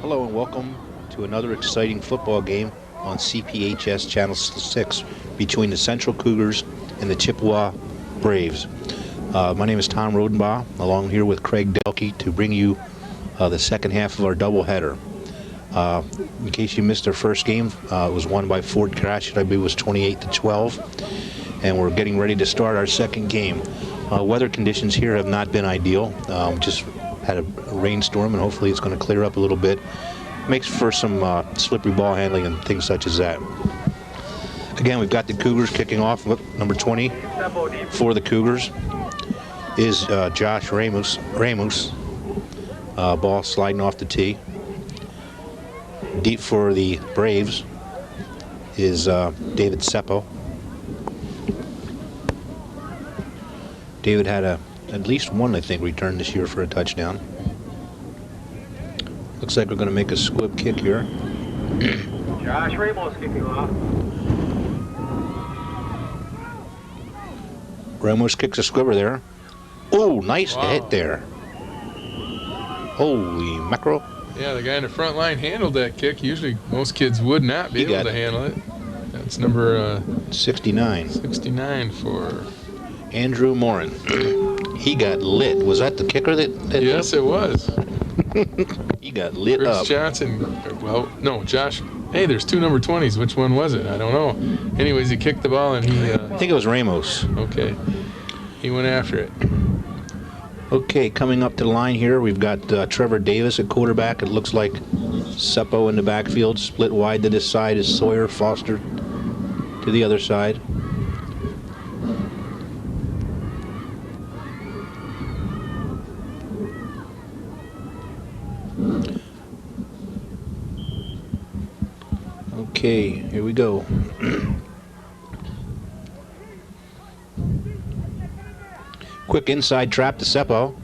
Hello and welcome to another exciting football game on CPHS Channel 6 between the Central Cougars and the Chippewa Braves. My name is Tom Rodenbaugh, along here with Craig Delkey to bring you the second half of our doubleheader. In case you missed our first game, it was won by Fort Gratiot. I believe it was 28-12, and we're getting ready to start our second game. Weather conditions here have not been ideal. Just had a rainstorm, and hopefully it's going to clear up a little bit. Makes for some slippery ball handling and things such as that. Again, we've got the Cougars kicking off. Look, number 20 for the Cougars is Josh Ramos. Ball sliding off the tee. Deep for the Braves is David Seppo. David had at least one, I think, return this year for a touchdown. Looks like we're going to make a squib kick here. Josh Ramos kicking off. Ramos kicks a squibber there. Oh, nice hit there. Holy mackerel. Yeah, the guy in the front line handled that kick. Usually most kids would not be able to handle it. That's number 69. 69 for Andrew Morin. He got lit. Was that the kicker that yes, it was. He got lit Chris up. Johnson. Well, no, Josh. Hey, there's two number 20s. Which one was it? I don't know. Anyways, he kicked the ball and he... I think it was Ramos. Okay. He went after it. Okay, coming up to the line here, we've got Trevor Davis at quarterback. It looks like Seppo in the backfield. Split wide to this side is Sawyer. Foster to the other side. Okay, here we go. Quick inside trap to Seppo.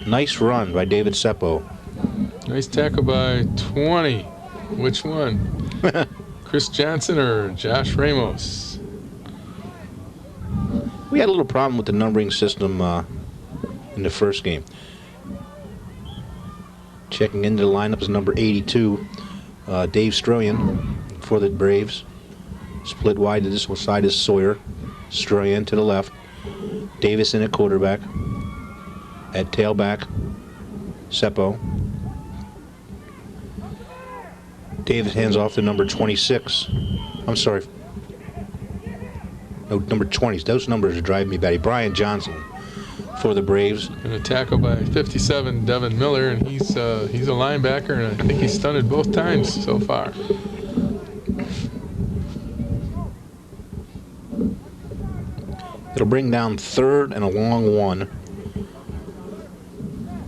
Nice run by David Seppo. Nice tackle by 20. Which one? Chris Johnson or Josh Ramos? We had a little problem with the numbering system in the first game. Checking into the lineup is number 82, Dave Stroyan for the Braves. Split wide to this side is Sawyer. Stroyan to the left. Davis in at quarterback. At tailback, Seppo. Davis hands off to number 26. I'm sorry. No, number 20s. Those numbers are driving me batty. Brian Johnson for the Braves. And a tackle by 57, Devin Miller, and he's a linebacker, and I think he's stunted both times so far. It'll bring down third and a long one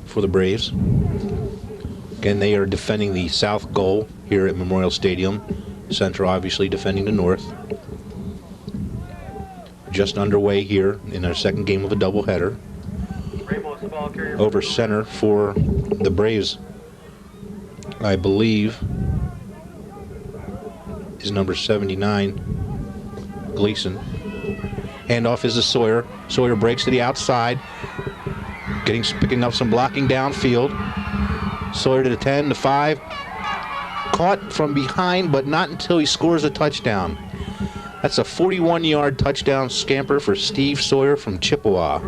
for the Braves. Again, they are defending the south goal here at Memorial Stadium. Central obviously defending the north. Just underway here in our second game of a doubleheader. Over center for the Braves, I believe, is number 79, Gleason. Handoff is to Sawyer. Sawyer breaks to the outside, picking up some blocking downfield. Sawyer to the 10, the 5. Caught from behind, but not until he scores a touchdown. That's a 41-yard touchdown scamper for Steve Sawyer from Chippewa.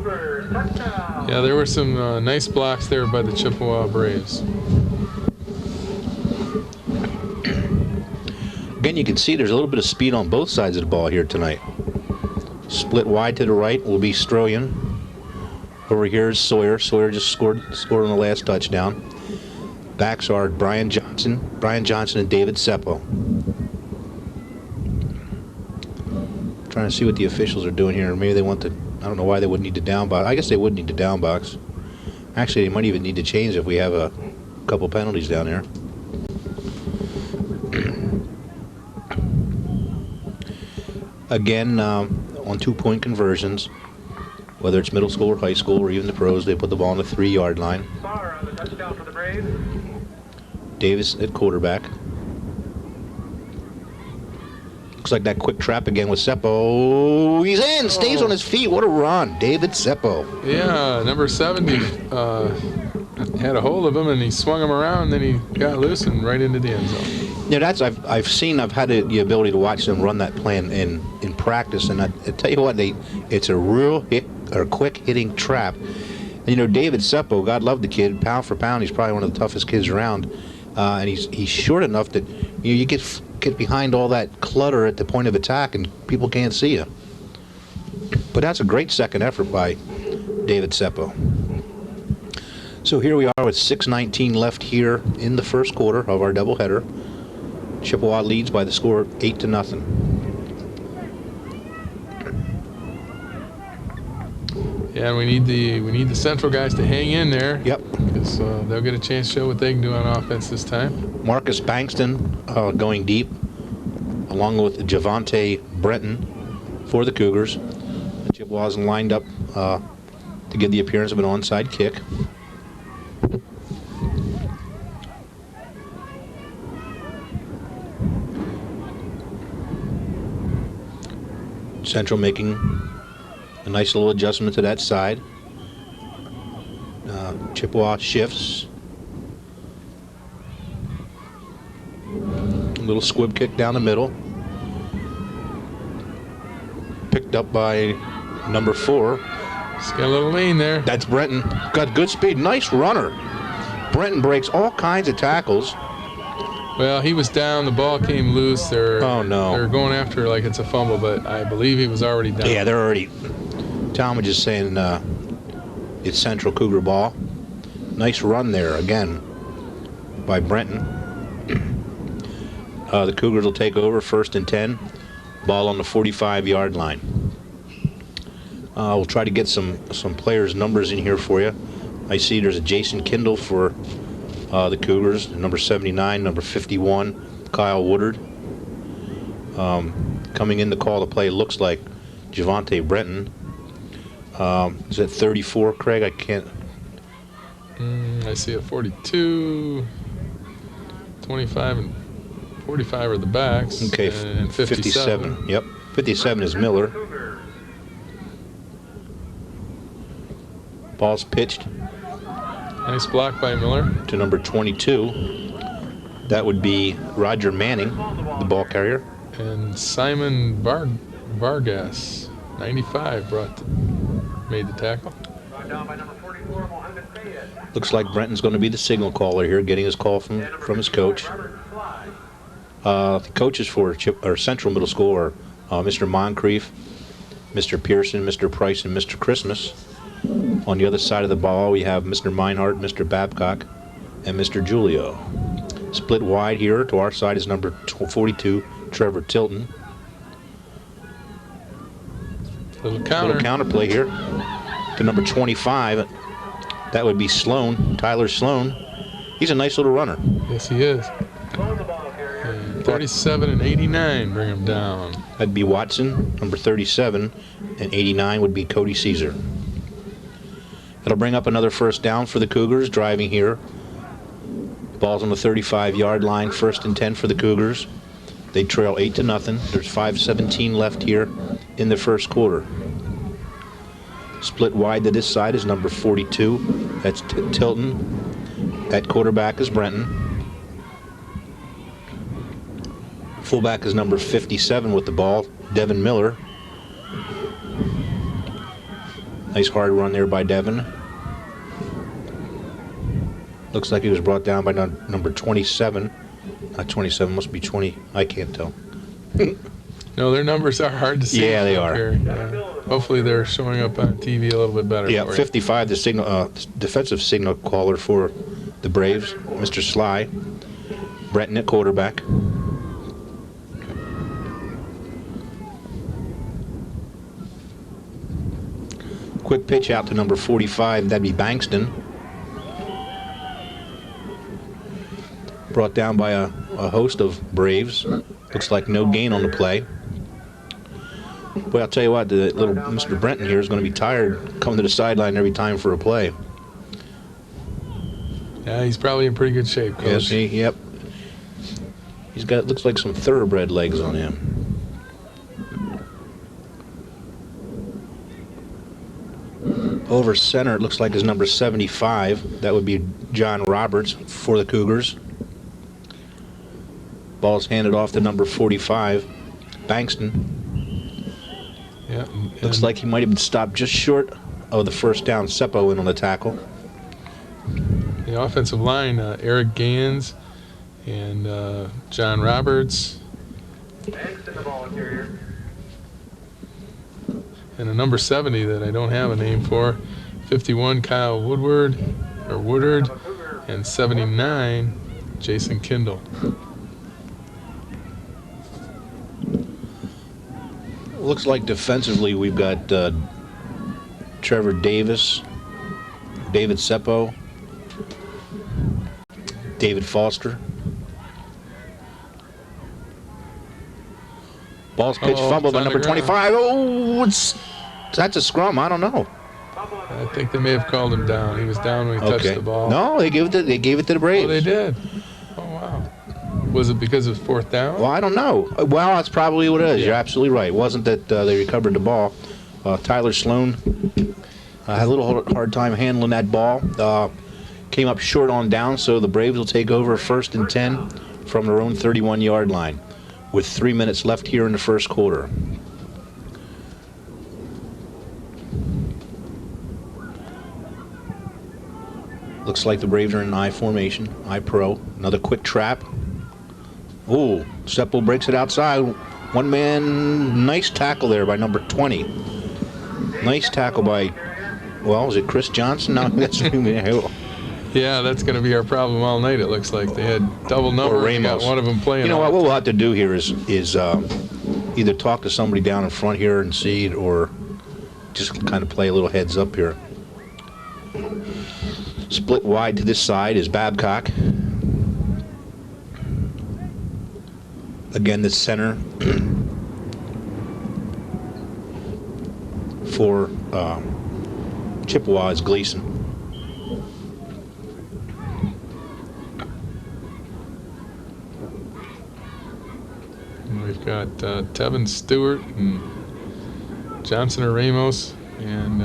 Yeah, there were some nice blocks there by the Chippewa Braves. Again, you can see there's a little bit of speed on both sides of the ball here tonight. Split wide to the right will be Stroyan. Over here is Sawyer. Sawyer just scored on the last touchdown. Backs are Brian Johnson and David Seppo. Trying to see what the officials are doing here. Maybe they want to, I don't know why they would need to down box. I guess they would need to down box. Actually, they might even need to change if we have a couple penalties down there. Again, on 2-point conversions, whether it's middle school or high school or even the pros, they put the ball on the 3-yard line. On the touchdown for the Braves. Davis at quarterback. Looks like that quick trap again with Seppo. He's in, stays on his feet. What a run, David Seppo. Yeah, number 70 had a hold of him, and he swung him around, and then he got loose and right into the end zone. Yeah, I've had the ability to watch them run that plan in practice, and I tell you what, it's a real quick hitting trap. And, you know, David Seppo, God love the kid, pound for pound, he's probably one of the toughest kids around, and he's short enough that you get behind all that clutter at the point of attack, and people can't see you. But that's a great second effort by David Seppo. So here we are with 6:19 left here in the first quarter of our doubleheader. Chippewa leads by the score of 8-0. Yeah, and we need the Central guys to hang in there. Yep. Because they'll get a chance to show what they can do on offense this time. Marcus Bankston going deep, along with Javante Brenton for the Cougars. The Chippewas lined up to give the appearance of an onside kick. Central making a nice little adjustment to that side. Chippewa shifts. A little squib kick down the middle. Picked up by number 4. He's got a little lean there. That's Brenton. Got good speed. Nice runner. Brenton breaks all kinds of tackles. Well, he was down. The ball came loose. They're going after it like it's a fumble, but I believe he was already down. Yeah, they're already. Tom was just saying it's Central Cougar ball. Nice run there again by Brenton. The Cougars will take over 1st and 10. Ball on the 45-yard line. We'll try to get some players' numbers in here for you. I see there's a Jason Kindle for the Cougars, number 79, number 51, Kyle Woodard. Coming in to call the play looks like Javante Brenton. Is that 34, Craig? I can't. I see a 42, 25, and 45 are the backs. Okay, and 57. Yep, 57 is Miller. Ball's pitched. Nice block by Miller. To number 22. That would be Roger Manning, the ball carrier. And Simon Vargas, 95, made the tackle. Looks like Brenton's going to be the signal caller here, getting his call from his coach. The coaches for Central Middle School are Mr. Moncrief, Mr. Pearson, Mr. Price, and Mr. Christmas. On the other side of the ball, we have Mr. Meinhardt, Mr. Babcock, and Mr. Julio. Split wide here to our side is number 42, Trevor Tilton. Little counterplay here to number 25. That would be Sloan, Tyler Sloan. He's a nice little runner. Yes, he is. And 37 and 89 bring him down. That'd be Watson, number 37, and 89 would be Cody Caesar. That'll bring up another first down for the Cougars, driving here. Ball's on the 35-yard line, 1st and 10 for the Cougars. They trail 8-0. There's 5:17 left here in the first quarter. Split wide to this side is number 42. That's Tilton. At quarterback is Brenton. Fullback is number 57 with the ball, Devin Miller. Nice hard run there by Devin. Looks like he was brought down by number 27. Not 27, must be 20. I can't tell. No, their numbers are hard to see. Yeah, they are. Hopefully they're showing up on TV a little bit better. Yeah, 55, the signal, defensive signal caller for the Braves, Mr. Sly. Brenton at quarterback. Quick pitch out to number 45, that'd be Bankston. Brought down by a host of Braves. Looks like no gain on the play. Boy, I'll tell you what, the little Mr. Brenton here is going to be tired coming to the sideline every time for a play. Yeah, he's probably in pretty good shape, Coach. Yes, yep. He's got, looks like some thoroughbred legs on him. Over center, it looks like is number 75. That would be John Roberts for the Cougars. Ball's handed off to number 45, Bankston. Yeah, Looks like he might have been stopped just short of the first down. Seppo in on the tackle. the offensive line, Eric Gans and John Roberts. Banks in the ball carrier. And a number 70 that I don't have a name for, 51 Kyle Woodward, and 79 Jason Kindle. Looks like defensively we've got Trevor Davis, David Seppo, David Foster. Ball's pitched, fumbled by number 25. Oh, that's a scrum. I don't know. I think they may have called him down. He was down when he touched the ball. No, they gave it to the Braves. Oh, they did. Oh, wow. Was it because of fourth down? Well, I don't know. Well, that's probably what it is. Yeah. You're absolutely right. It wasn't that they recovered the ball. Tyler Sloan had a little hard time handling that ball. Came up short on down, so the Braves will take over 1st and 10 from their own 31-yard line with 3 minutes left here in the first quarter. Looks like the Braves are in an I formation, I pro. Another quick trap. Ooh, Seppo breaks it outside. One man, nice tackle there by number 20. Nice tackle by, well, is it Chris Johnson? No, that's yeah, that's going to be our problem all night, it looks like. They had double numbers. Or Ramos. Got one of them playing. You know what we'll have to do here is either talk to somebody down in front here and see it, or just kind of play a little heads up here. Split wide to this side is Babcock. Again, the center for Chippewa is Gleason. And we've got Tevin Stewart and Johnson or Ramos and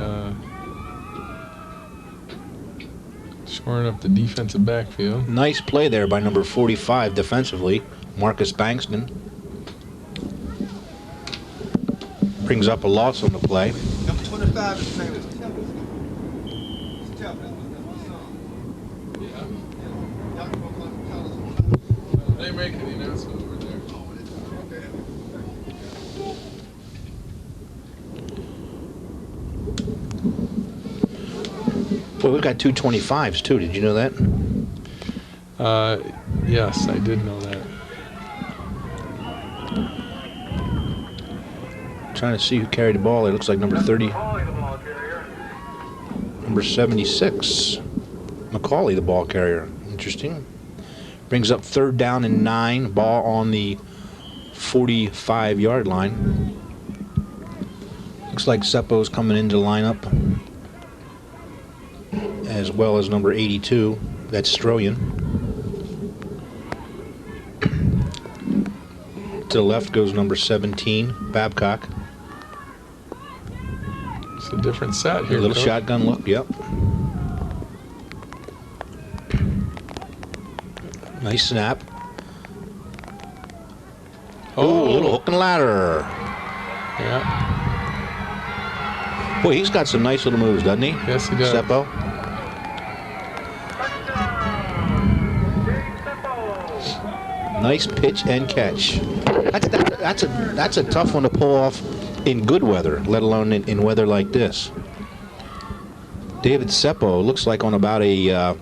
shoring up the defensive backfield. Nice play there by number 45 defensively, Marcus Bankston. Brings up a loss on the play. Number 25 is name is Tevin. It's Tevin. They make the announcement over there. Well, we've got two 25s too. Did you know that? Yes, I did know that. Trying to see who carried the ball. It looks like number 30, number 76, McCauley, the ball carrier. Interesting. Brings up 3rd down and 9. Ball on the 45-yard line. Looks like Seppo's coming into lineup, as well as number 82. That's Stroyan. To the left goes number 17, Babcock. It's a different set here. A little Coach. shotgun look, yep. Nice snap. Oh, a little hook and ladder. Yeah. Boy, he's got some nice little moves, doesn't he? Yes, he does. Seppo. Nice pitch and catch. That's a tough one to pull off in good weather, let alone in weather like this. David Seppo looks like on about a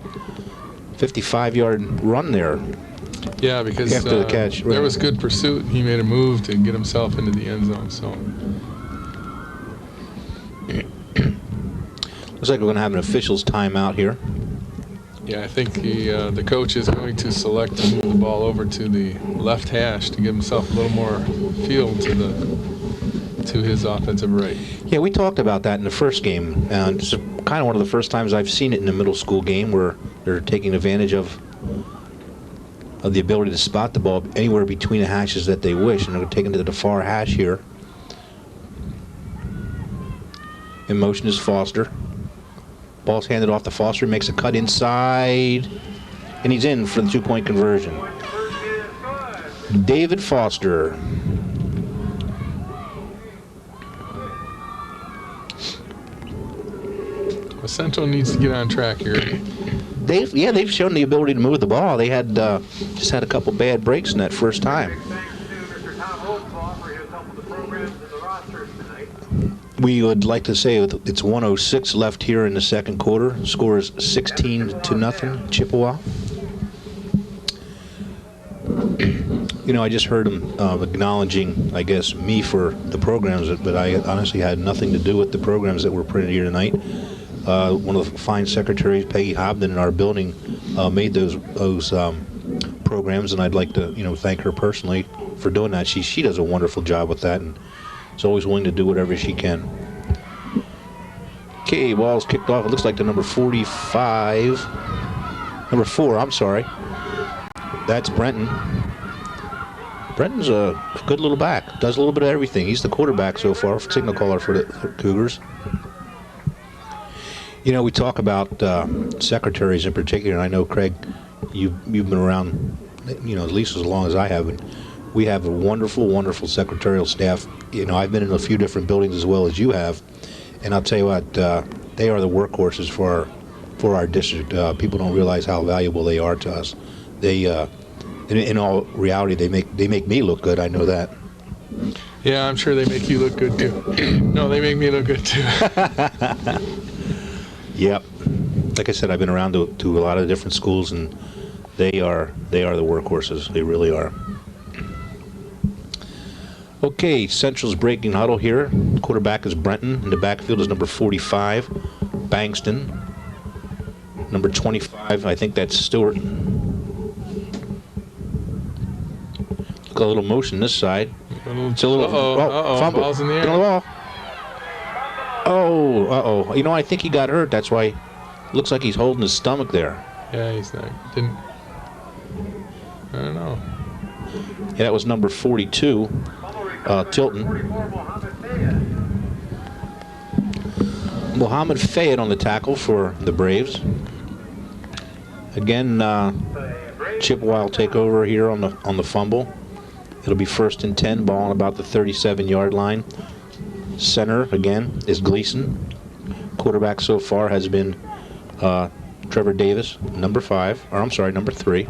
55-yard run there. Yeah, because after the catch, right. There was good pursuit. He made a move to get himself into the end zone. So looks like we're going to have an official's timeout here. yeah, I think the coach is going to select to move the ball over to the left hash to give himself a little more field to his offensive right. Yeah, we talked about that in the first game, and it's kind of one of the first times I've seen it in a middle school game where they're taking advantage of the ability to spot the ball anywhere between the hashes that they wish, and they're taking it to the far hash here. In motion is Foster. Ball's handed off to Foster. Makes a cut inside. And he's in for the 2-point conversion. David Foster. Well, Central needs to get on track here. They've shown the ability to move the ball. They had just had a couple bad breaks in that first time. We would like to say it's 1:06 left here in the second quarter. Score is 16-0, Chippewa. You know, I just heard him acknowledging, I guess, me for the programs, but I honestly had nothing to do with the programs that were printed here tonight. One of the fine secretaries, Peggy Hobden, in our building, made those programs, and I'd like to, thank her personally for doing that. She does a wonderful job with that, and is always willing to do whatever she can. Okay, ball's kicked off. It looks like the number 4, I'm sorry. That's Brenton. Brenton's a good little back. Does a little bit of everything. He's the quarterback so far, signal caller for the Cougars. You know, we talk about secretaries in particular, and I know, Craig, you've been around, at least as long as I have. And we have a wonderful, wonderful secretarial staff. I've been in a few different buildings as well as you have, and I'll tell you what, they are the workhorses for our district. People don't realize how valuable they are to us. They, in all reality, they make me look good. I know that. Yeah, I'm sure they make you look good too. No, they make me look good too. Yep. Like I said, I've been around to a lot of different schools, and they are the workhorses. They really are. Okay, Central's breaking huddle here. Quarterback is Brenton. In the backfield is number 45, Bankston. Number 25, I think that's Stewart. Got a little motion this side. It's a little fumble. Ball's in the air. Get on the ball. Oh, I think he got hurt. That's why. Looks like he's holding his stomach there. Yeah, he's not. I don't know. Yeah, that was number 42, Tilton. Mohammed Fayed on the tackle for the Braves. Again, Chippewa will take over here on the fumble. It'll be 1st and 10, ball on about the 37-yard line. Center, again, is Gleason. Quarterback so far has been Trevor Davis, number 3.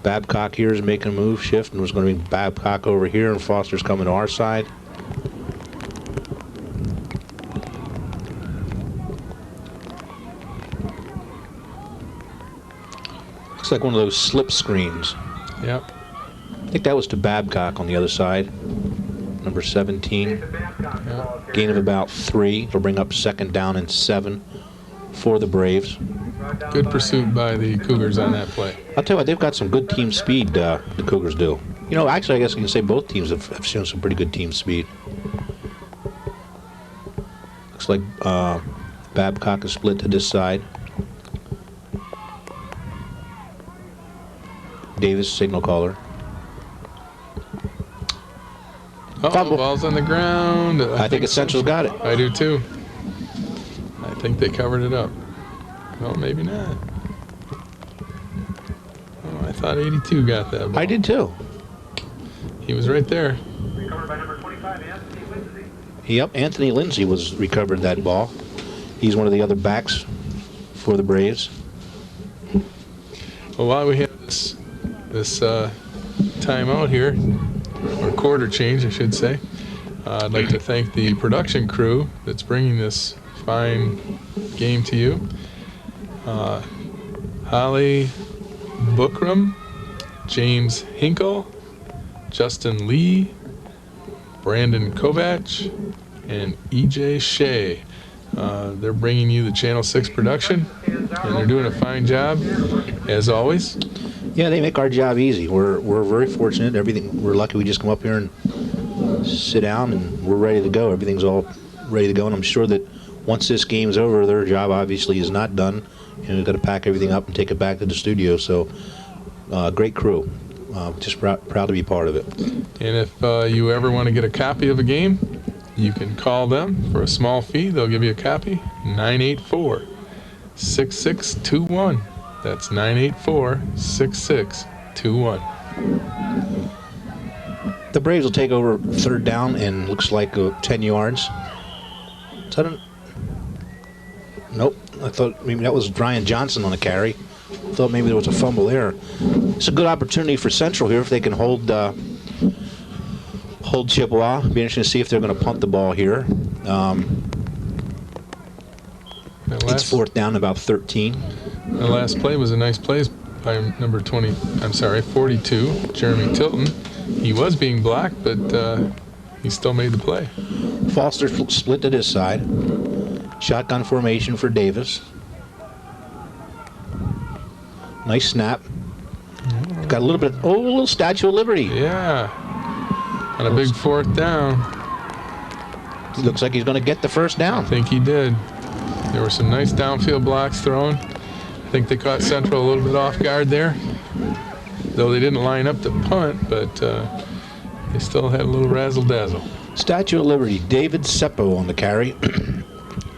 Babcock here is making a move, shift, and was going to be Babcock over here, and Foster's coming to our side. Looks like one of those slip screens. Yep. I think that was to Babcock on the other side. Number 17. Yep. Gain of about 3. It'll bring up 2nd down and 7 for the Braves. Good pursuit by the Cougars on that play. I'll tell you what, they've got some good team speed, the Cougars do. Actually, I guess you can say both teams have shown some pretty good team speed. Looks like Babcock is split to this side. Davis, signal caller. Fumble. Ball's on the ground. I think Central's got it. I do too. I think they covered it up. Well, maybe not. Oh, I thought 82 got that ball. I did too. He was right there. Recovered by number 25, Anthony Lindsay. Yep, Anthony Lindsay was recovered that ball. He's one of the other backs for the Braves. Well, while we have this timeout here, or quarter change, I should say, I'd like to thank the production crew that's bringing this fine game to you. Holly Bookram, James Hinkle, Justin Lee, Brandon Kovach, and E.J. Shea. They're bringing you the Channel 6 production, and they're doing a fine job, as always. Yeah, they make our job easy. We're very fortunate. We're lucky we just come up here and sit down, and we're ready to go. Everything's all ready to go, and I'm sure that once this game's over, their job obviously is not done. We've got to pack everything up and take it back to the studio. So, great crew. Just proud to be part of it. And if you ever want to get a copy of a game, You can call them for a small fee. They'll give you a copy. 984-6621. That's 984-6621. The Braves will take over third down and looks like 10 yards. Is that nope. I thought maybe that was Brian Johnson on the carry. I thought maybe there was a fumble there. It's a good opportunity for Central here if they can hold Chippewa. Be interesting to see if they're going to punt the ball here. It's fourth down, about 13. The last play was a nice play by number 42, Jeremy Tilton. He was being blocked, but he still made the play. Foster split to this side. Shotgun formation for Davis. Nice snap. Got a little bit, a little Statue of Liberty. Yeah. On a big fourth down. He looks like he's going to get the first down. I think he did. There were some nice downfield blocks thrown. I think they caught Central a little bit off guard there. Though they didn't line up to punt, but they still had a little razzle-dazzle. Statue of Liberty, David Seppo on the carry.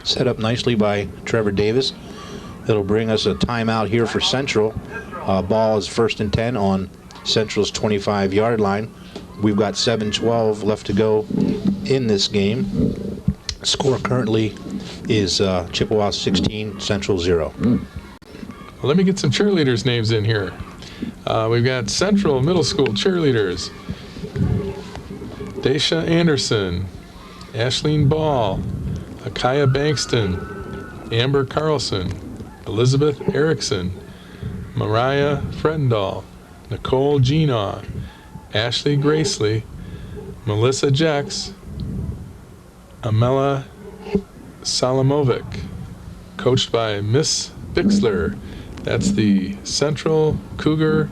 Set up nicely by Trevor Davis. It'll bring us a timeout here for Central. Ball is 1st and 10 on Central's 25-yard line. We've got 7:12 left to go in this game. Score currently is Chippewa 16, Central 0. Well, let me get some cheerleaders' names in here. We've got Central Middle School cheerleaders. Daisha Anderson, Ashleen Ball, Akaya Bankston, Amber Carlson, Elizabeth Erickson, Mariah Fredendahl, Nicole Ginaw, Ashley Gracely, Melissa Jex, Amela Salamovic, coached by Miss Bixler. That's the Central Cougar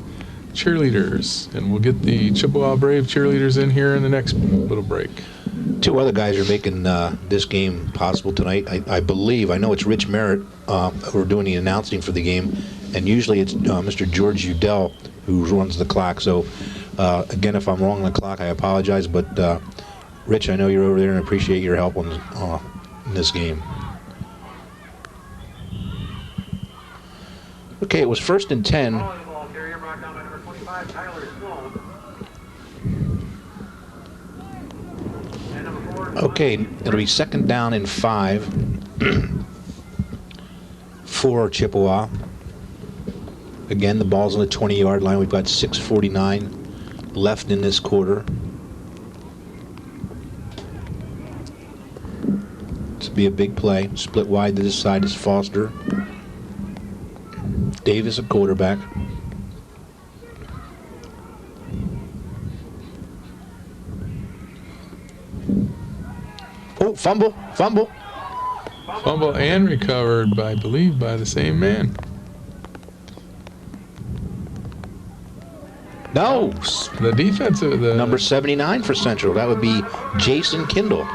cheerleaders. And we'll get the Chippewa Brave cheerleaders in here in the next little break. Two other guys are making this game possible tonight. I believe, I know it's Rich Merritt who are doing the announcing for the game, and usually it's Mr. George Udell who runs the clock. So, again, if I'm wrong on the clock, I apologize. But, Rich, I know you're over there and appreciate your help on in this game. Okay, it was 1st and 10. Okay, it'll be 2nd down and 5 for Chippewa. Again, the ball's on the 20-yard line. We've got 6:49 left in this quarter. This will be a big play. Split wide to this side is Foster. Davis, a quarterback. Oh, fumble. Fumble and recovered, I believe, by the same man. No. The defensive, number 79 for Central. That would be Jason Kindle.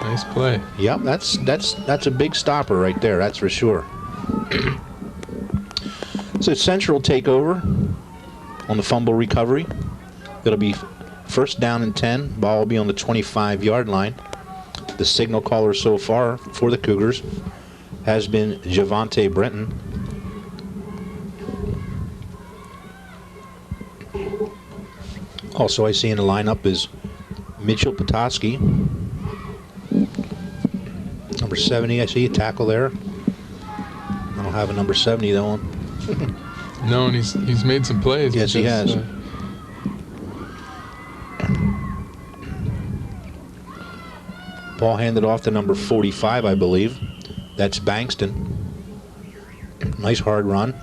Nice play. Yep, that's a big stopper right there. That's for sure. So Central will take over on the fumble recovery. It'll be 1st down and 10. Ball will be on the 25-yard line. The signal caller so far for the Cougars has been Javante Brenton. Also, I see in the lineup is Mitchell Petoskey. Number 70, I see a tackle there. I don't have a number 70 though. No, and he's made some plays. Yes, he has. Ball handed off to number 45, I believe. That's Bankston. Nice hard run.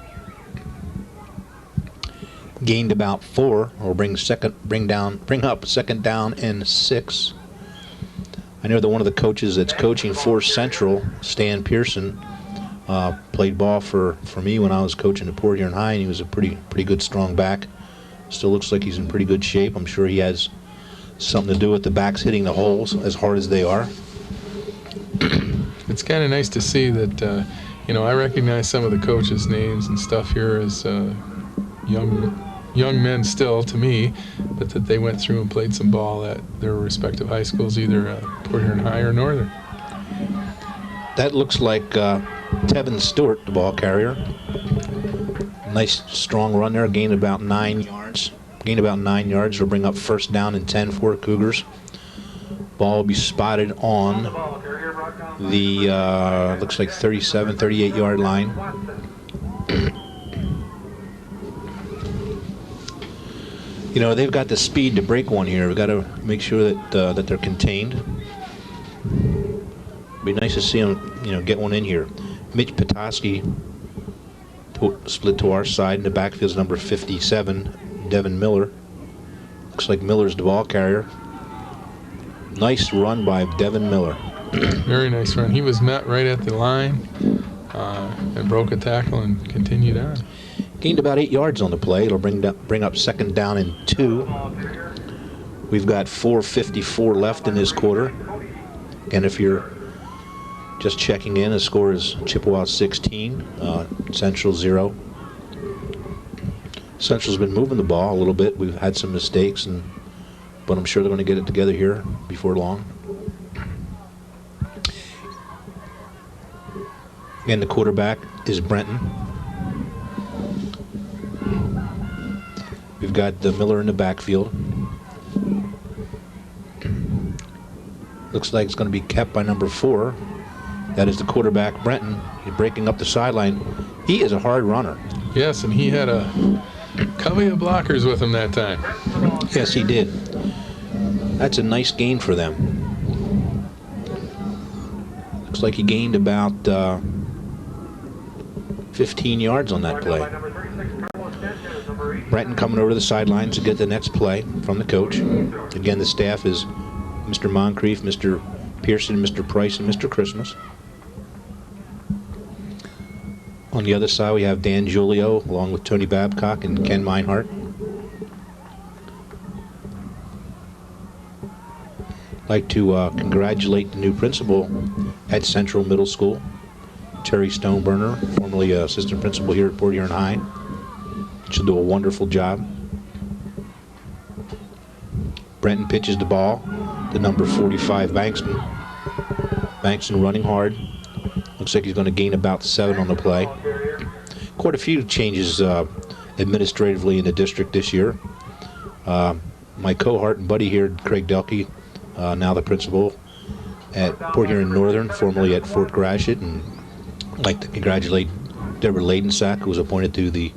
Gained about 4, or bring up 2nd down and 6. I know that one of the coaches that's coaching for Central, Stan Pearson, played ball for me when I was coaching at Port Huron High, and he was a pretty good strong back. Still looks like he's in pretty good shape. I'm sure he has something to do with the backs hitting the holes as hard as they are. It's kind of nice to see that, I recognize some of the coaches' names and stuff here as young young men still, to me, but that they went through and played some ball at their respective high schools, either Port Huron High or Northern. That looks like Tevin Stewart, the ball carrier. Nice strong run there, gained about 9 yards. Gained about 9 yards. Will bring up first down and 10 for Cougars. Ball will be spotted on the, looks like 37, 38 yard line. You know, they've got the speed to break one here. We've got to make sure that that they're contained. Be nice to see them, you know, get one in here. Mitch Petoskey split to our side. In the backfield's number 57, Devin Miller. Looks like Miller's the ball carrier. Nice run by Devin Miller. Very nice run. He was met right at the line and broke a tackle and continued on. Gained about 8 yards on the play. It'll bring up second down and 2. We've got 4:54 left in this quarter. And if you're just checking in, the score is Chippewa 16, Central 0. Central's been moving the ball a little bit. We've had some mistakes, but I'm sure they're going to get it together here before long. And the quarterback is Brenton. We've got the Miller in the backfield. Looks like it's going to be kept by number 4. That is the quarterback, Brenton. He's breaking up the sideline. He is a hard runner. Yes, and he had a covey of blockers with him that time. Yes, he did. That's a nice gain for them. Looks like he gained about 15 yards on that play. Brenton coming over to the sidelines to get the next play from the coach. Again, the staff is Mr. Moncrief, Mr. Pearson, Mr. Price, and Mr. Christmas. On the other side, we have Dan Giulio, along with Tony Babcock and Ken Meinhardt. I'd like to congratulate the new principal at Central Middle School, Terry Stoneburner, formerly assistant principal here at Port Huron High. She'll do a wonderful job. Brenton pitches the ball to number 45, Bankston. Bankston running hard. Looks like he's going to gain about 7 on the play. Quite a few changes administratively in the district this year. My cohort and buddy here, Craig Delkey, now the principal at Port Huron Northern, formerly at Fort Gratiot, and I'd like to congratulate Deborah Ladensack, who was appointed to the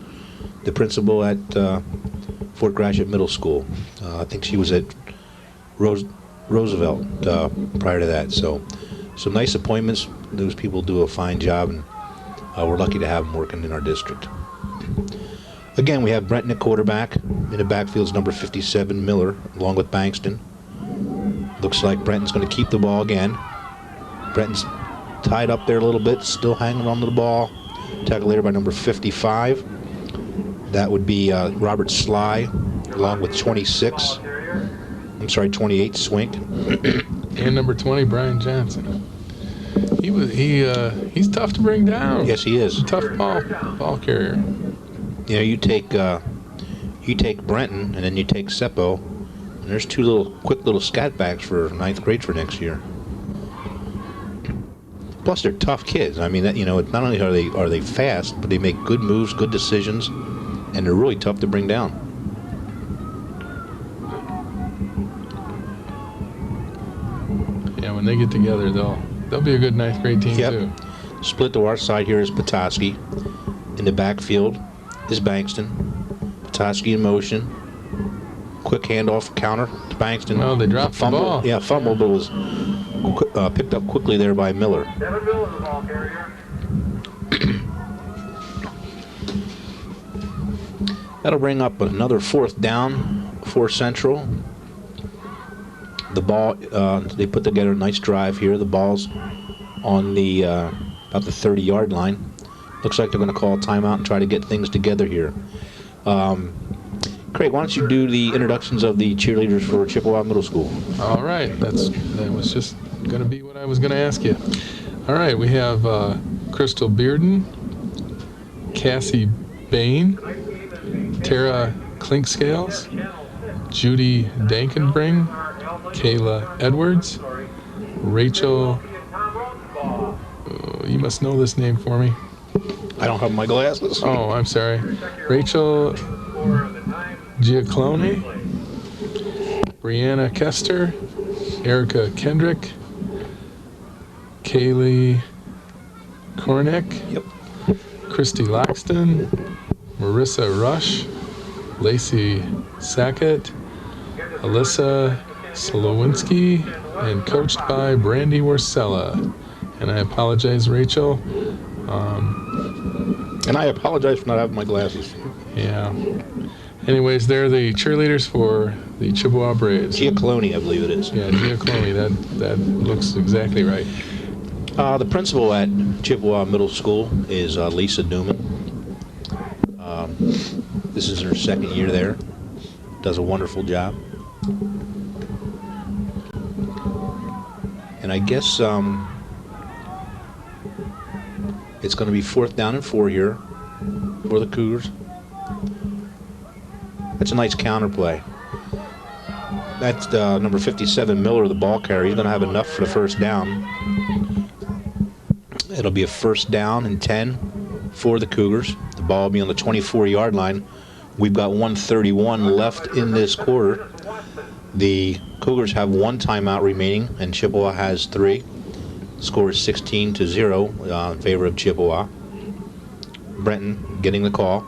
principal at Fort Gratiot Middle School. I think she was at Roosevelt prior to that. So some nice appointments. Those people do a fine job, and we're lucky to have them working in our district. Again, we have Brenton at quarterback. In the backfield's number 57, Miller, along with Bankston. Looks like Brenton's going to keep the ball again. Brenton's tied up there a little bit, still hanging on to the ball. Tackled later by number 55. That would be Robert Sly, along with 26. I'm sorry, 28, Swink. And number 20, Brian Johnson. He's tough to bring down. Yes, he is. Tough ball carrier. You know, you take Brenton and then you take Seppo, and there's 2 quick little scat backs for 9th grade for next year. Plus, they're tough kids. I mean, you know, not only are they fast, but they make good moves, good decisions, and they're really tough to bring down. Yeah, when they get together, they'll be a good 9th grade team too. Split to our side here is Petoskey. In the backfield is Bankston. Petoskey in motion. Quick handoff counter to Bankston. Well, they dropped the ball. Yeah, fumble, but was picked up quickly there by Miller. Devin Miller, the ball carrier. That'll bring up another 4th down for Central. The ball, they put together a nice drive here. The ball's on the about the 30-yard line. Looks like they're going to call a timeout and try to get things together here. Craig, why don't you do the introductions of the cheerleaders for Chippewa Middle School? All right, that was just going to be what I was going to ask you. All right, we have Crystal Bearden, Cassie Bain, Tara Clinkscales, Judy Dankenbring, Kayla Edwards, Rachel, you must know this name for me. I don't have my glasses. Oh, I'm sorry. Rachel Giaclone, Brianna Kester, Erica Kendrick, Kaylee Kornick, Yep. Christy Laxton, Marissa Rush, Lacey Sackett, Alyssa Slowinski, and coached by Brandy Warsella. And I apologize, Rachel. And I apologize for not having my glasses. Yeah. Anyways, they're the cheerleaders for the Chippewa Braves. Giaclone, I believe it is. Yeah, Giaclone. That looks exactly right. The principal at Chippewa Middle School is Lisa Newman. This is her second year there. Does a wonderful job. And I guess it's going to be 4th down and 4 here for the Cougars. That's a nice counter play. That's number 57, Miller, the ball carrier. He's going to have enough for the first down. It'll be a 1st down and 10 for the Cougars. The ball will be on the 24-yard line. We've got 1:31 left in this quarter. The Cougars have 1 timeout remaining, and Chippewa has 3. Score is 16-0 in favor of Chippewa. Brenton getting the call.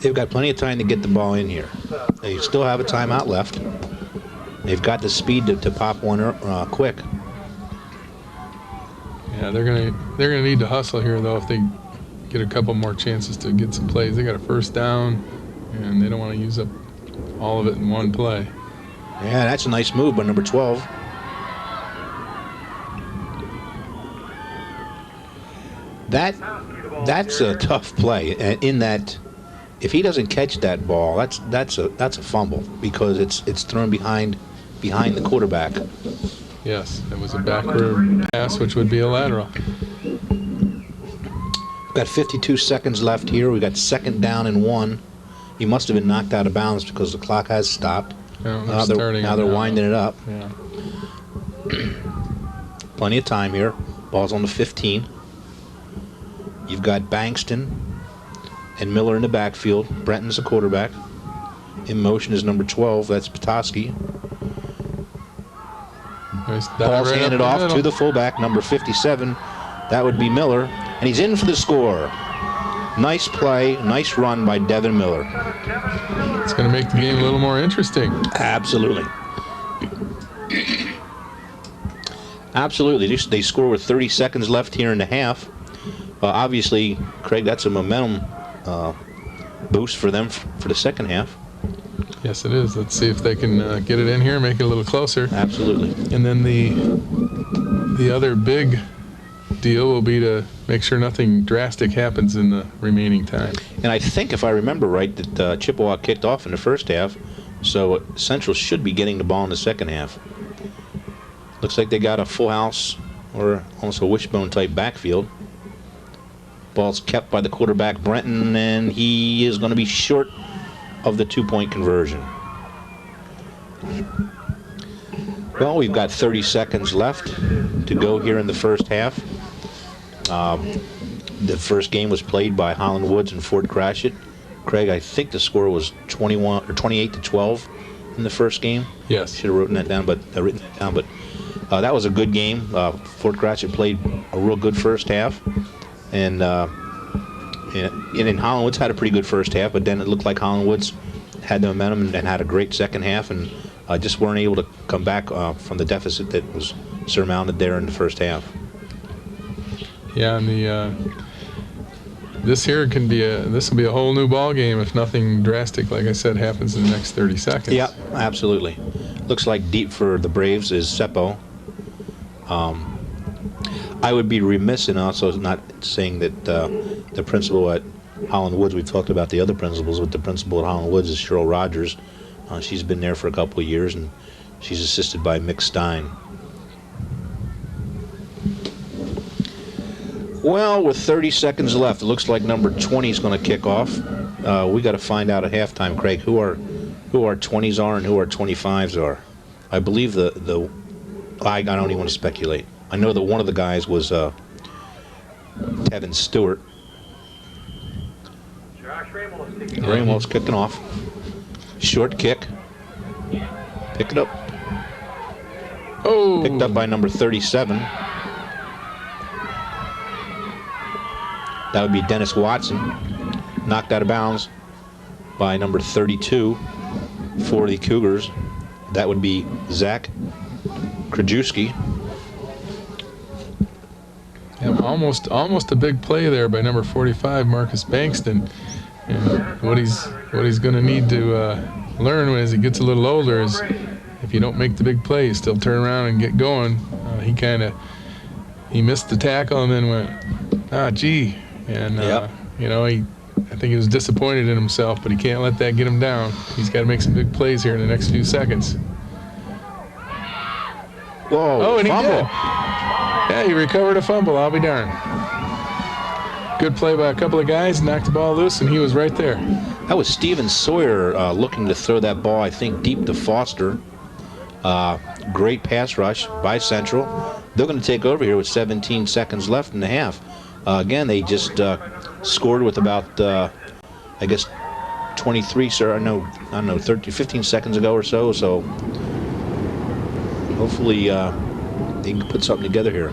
They've got plenty of time to get the ball in here. They still have a timeout left. They've got the speed to pop one quick. Yeah, they're gonna need to hustle here though if they get a couple more chances to get some plays. They got a 1st down, and they don't want to use up all of it in one play. Yeah, that's a nice move by number 12. That's a tough play in that if he doesn't catch that ball, that's a fumble because it's thrown behind the quarterback. Yes, it was a backward pass, which would be a lateral. We've got 52 seconds left here. We got 2nd down and 1. He must have been knocked out of bounds because the clock has stopped. Yeah, Now they're winding it up. Yeah. Plenty of time here. Ball's on the 15. You've got Bankston and Miller in the backfield. Brenton's the quarterback. In motion is number 12. That's Petoskey. Nice dive Ball's right handed up the off to middle. the fullback, number 57. That would be Miller. And he's in for the score. Nice play, nice run by Devin Miller. It's going to make the game a little more interesting. Absolutely. Absolutely. They score with 30 seconds left here in the half. Obviously, Craig, that's a momentum boost for them for the second half. Yes, it is. Let's see if they can get it in here, make it a little closer. Absolutely. And then the other big deal will be to make sure nothing drastic happens in the remaining time. And I think, if I remember right, that Chippewa kicked off in the first half, so Central should be getting the ball in the second half. Looks like they got a full house or almost a wishbone-type backfield. Ball's kept by the quarterback, Brenton, and he is going to be short of the 2-point conversion. Well, we've got 30 seconds left to go here in the first half. The first game was played by Holland Woods and Fort Gratiot. Craig, I think the score was 28-12 in the first game. Yes. Should have written that down, but that was a good game. Fort Gratiot played a real good first half, and Holland Woods had a pretty good first half, but then it looked like Holland Woods had the momentum and had a great second half, and just weren't able to come back from the deficit that was surmounted there in the first half. Yeah, and this will be a whole new ball game if nothing drastic, like I said, happens in the next 30 seconds. Yeah, absolutely. Looks like deep for the Braves is Seppo. I would be remiss in also not saying that the principal at Holland Woods, we've talked about the other principals, but the principal at Holland Woods is Cheryl Rogers. She's been there for a couple of years, and she's assisted by Mick Stein. Well, with 30 seconds left, it looks like number 20 is going to kick off. We got to find out at halftime, Craig, who our 20s are and who our 25s are. I believe I don't even want to speculate. I know that one of the guys was Tevin Stewart. Ramos kicking off. Short kick. Pick it up. Oh! Picked up by number 37. That would be Dennis Watson. Knocked out of bounds by number 32 for the Cougars. That would be Zach Krajewski. Yeah, almost a big play there by number 45, Marcus Bankston. And what he's going to need to learn as he gets a little older is if you don't make the big play, you still turn around and get going. He missed the tackle and then went, gee. And, Yep. I think he was disappointed in himself, but he can't let that get him down. He's got to make some big plays here in the next few seconds. Whoa, And fumble. he did. Yeah, he recovered a fumble. I'll be darned. Good play by a couple of guys, knocked the ball loose, and he was right there. That was Steven Sawyer looking to throw that ball, I think, deep to Foster. Great pass rush by Central. They're going to take over here with 17 seconds left in the half. Again, they just scored with about, 23, 15 seconds ago or so. So hopefully they can put something together here.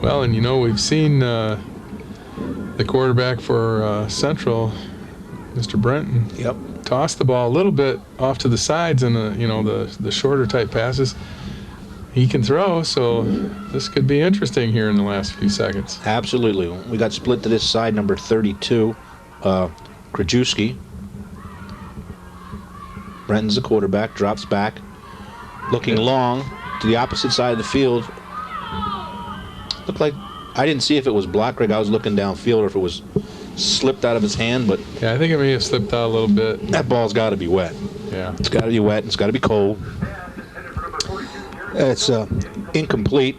Well, and we've seen the quarterback for Central, Mr. Brenton, Yep. toss the ball a little bit off to the sides in the shorter type passes. He can throw, so this could be interesting here in the last few seconds. Absolutely. We got split to this side, number 32, Krajewski. Brenton's the quarterback, drops back, looking long to the opposite side of the field. Looked like, I didn't see if it was blocked, Greg. I was looking downfield or if it was slipped out of his hand, but Yeah, I think it may have slipped out a little bit. that ball's got to be wet. Yeah. It's got to be wet. It's got to be cold. It's incomplete.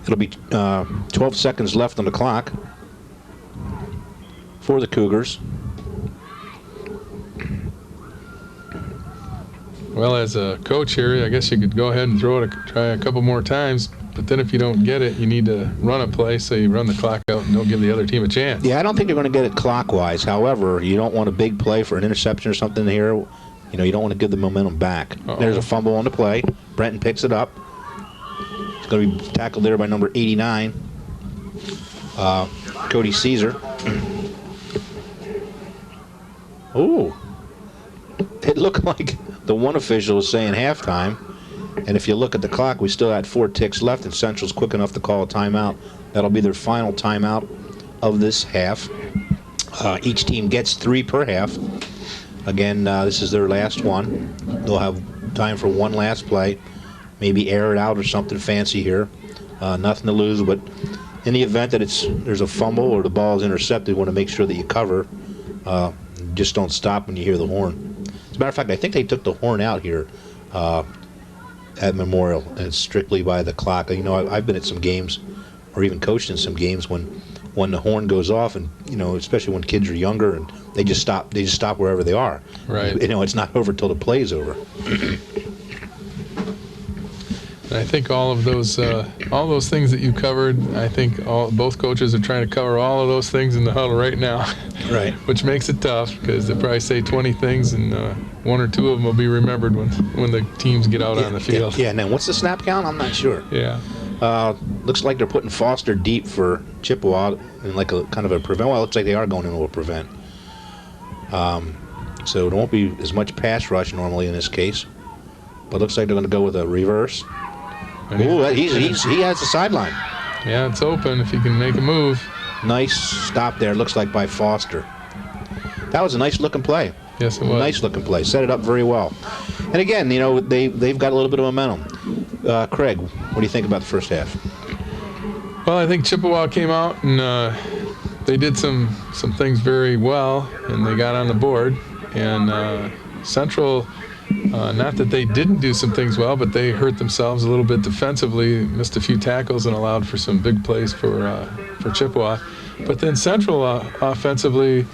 It'll be 12 seconds left on the clock for the Cougars. Well, as a coach here, I guess you could go ahead and try a couple more times. But then if you don't get it, you need to run a play, so you run the clock out and don't give the other team a chance. Yeah, I don't think you're going to get it clockwise. However, you don't want a big play for an interception or something here. You don't want to give the momentum back. Uh-oh. There's a fumble on the play. Brenton picks it up. It's going to be tackled there by number 89, Cody Caesar. Ooh. It looked like the one official was saying halftime. And if you look at the clock, we still had 4 ticks left, and Central's quick enough to call a timeout. That'll be their final timeout of this half. Each team gets 3 per half. Again, this is their last one. They'll have time for one last play, maybe air it out or something fancy here. Nothing to lose, but in the event that there's a fumble or the ball is intercepted, you want to make sure that you cover. Just don't stop when you hear the horn. As a matter of fact, I think they took the horn out here at Memorial, and it's strictly by the clock. I've been at some games, or even coached in some games when the horn goes off, and especially when kids are younger, and they just stop wherever they are. Right. It's not over till the play's over. And I think all those things that you covered, I think both coaches are trying to cover all of those things in the huddle right now. Right. Which makes it tough, because they probably say 20 things, and 1 or 2 of them will be remembered when the teams get out on the field. Yeah, and then what's the snap count? I'm not sure. Yeah. Looks like they're putting Foster deep for Chippewa in like a kind of a prevent. Well, it looks like they are going into a prevent. So there won't be as much pass rush normally in this case. But it looks like they're going to go with a reverse. Ooh, he has the sideline. Yeah, it's open if you can make a move. Nice stop there, looks like by Foster. That was a nice looking play. Yes, it was. Nice looking play. Set it up very well. And again, they've got a little bit of momentum. Craig, what do you think about the first half? Well, I think Chippewa came out and they did some things very well, and they got on the board. And Central, not that they didn't do some things well, but they hurt themselves a little bit defensively, missed a few tackles, and allowed for some big plays for Chippewa. But then Central offensively,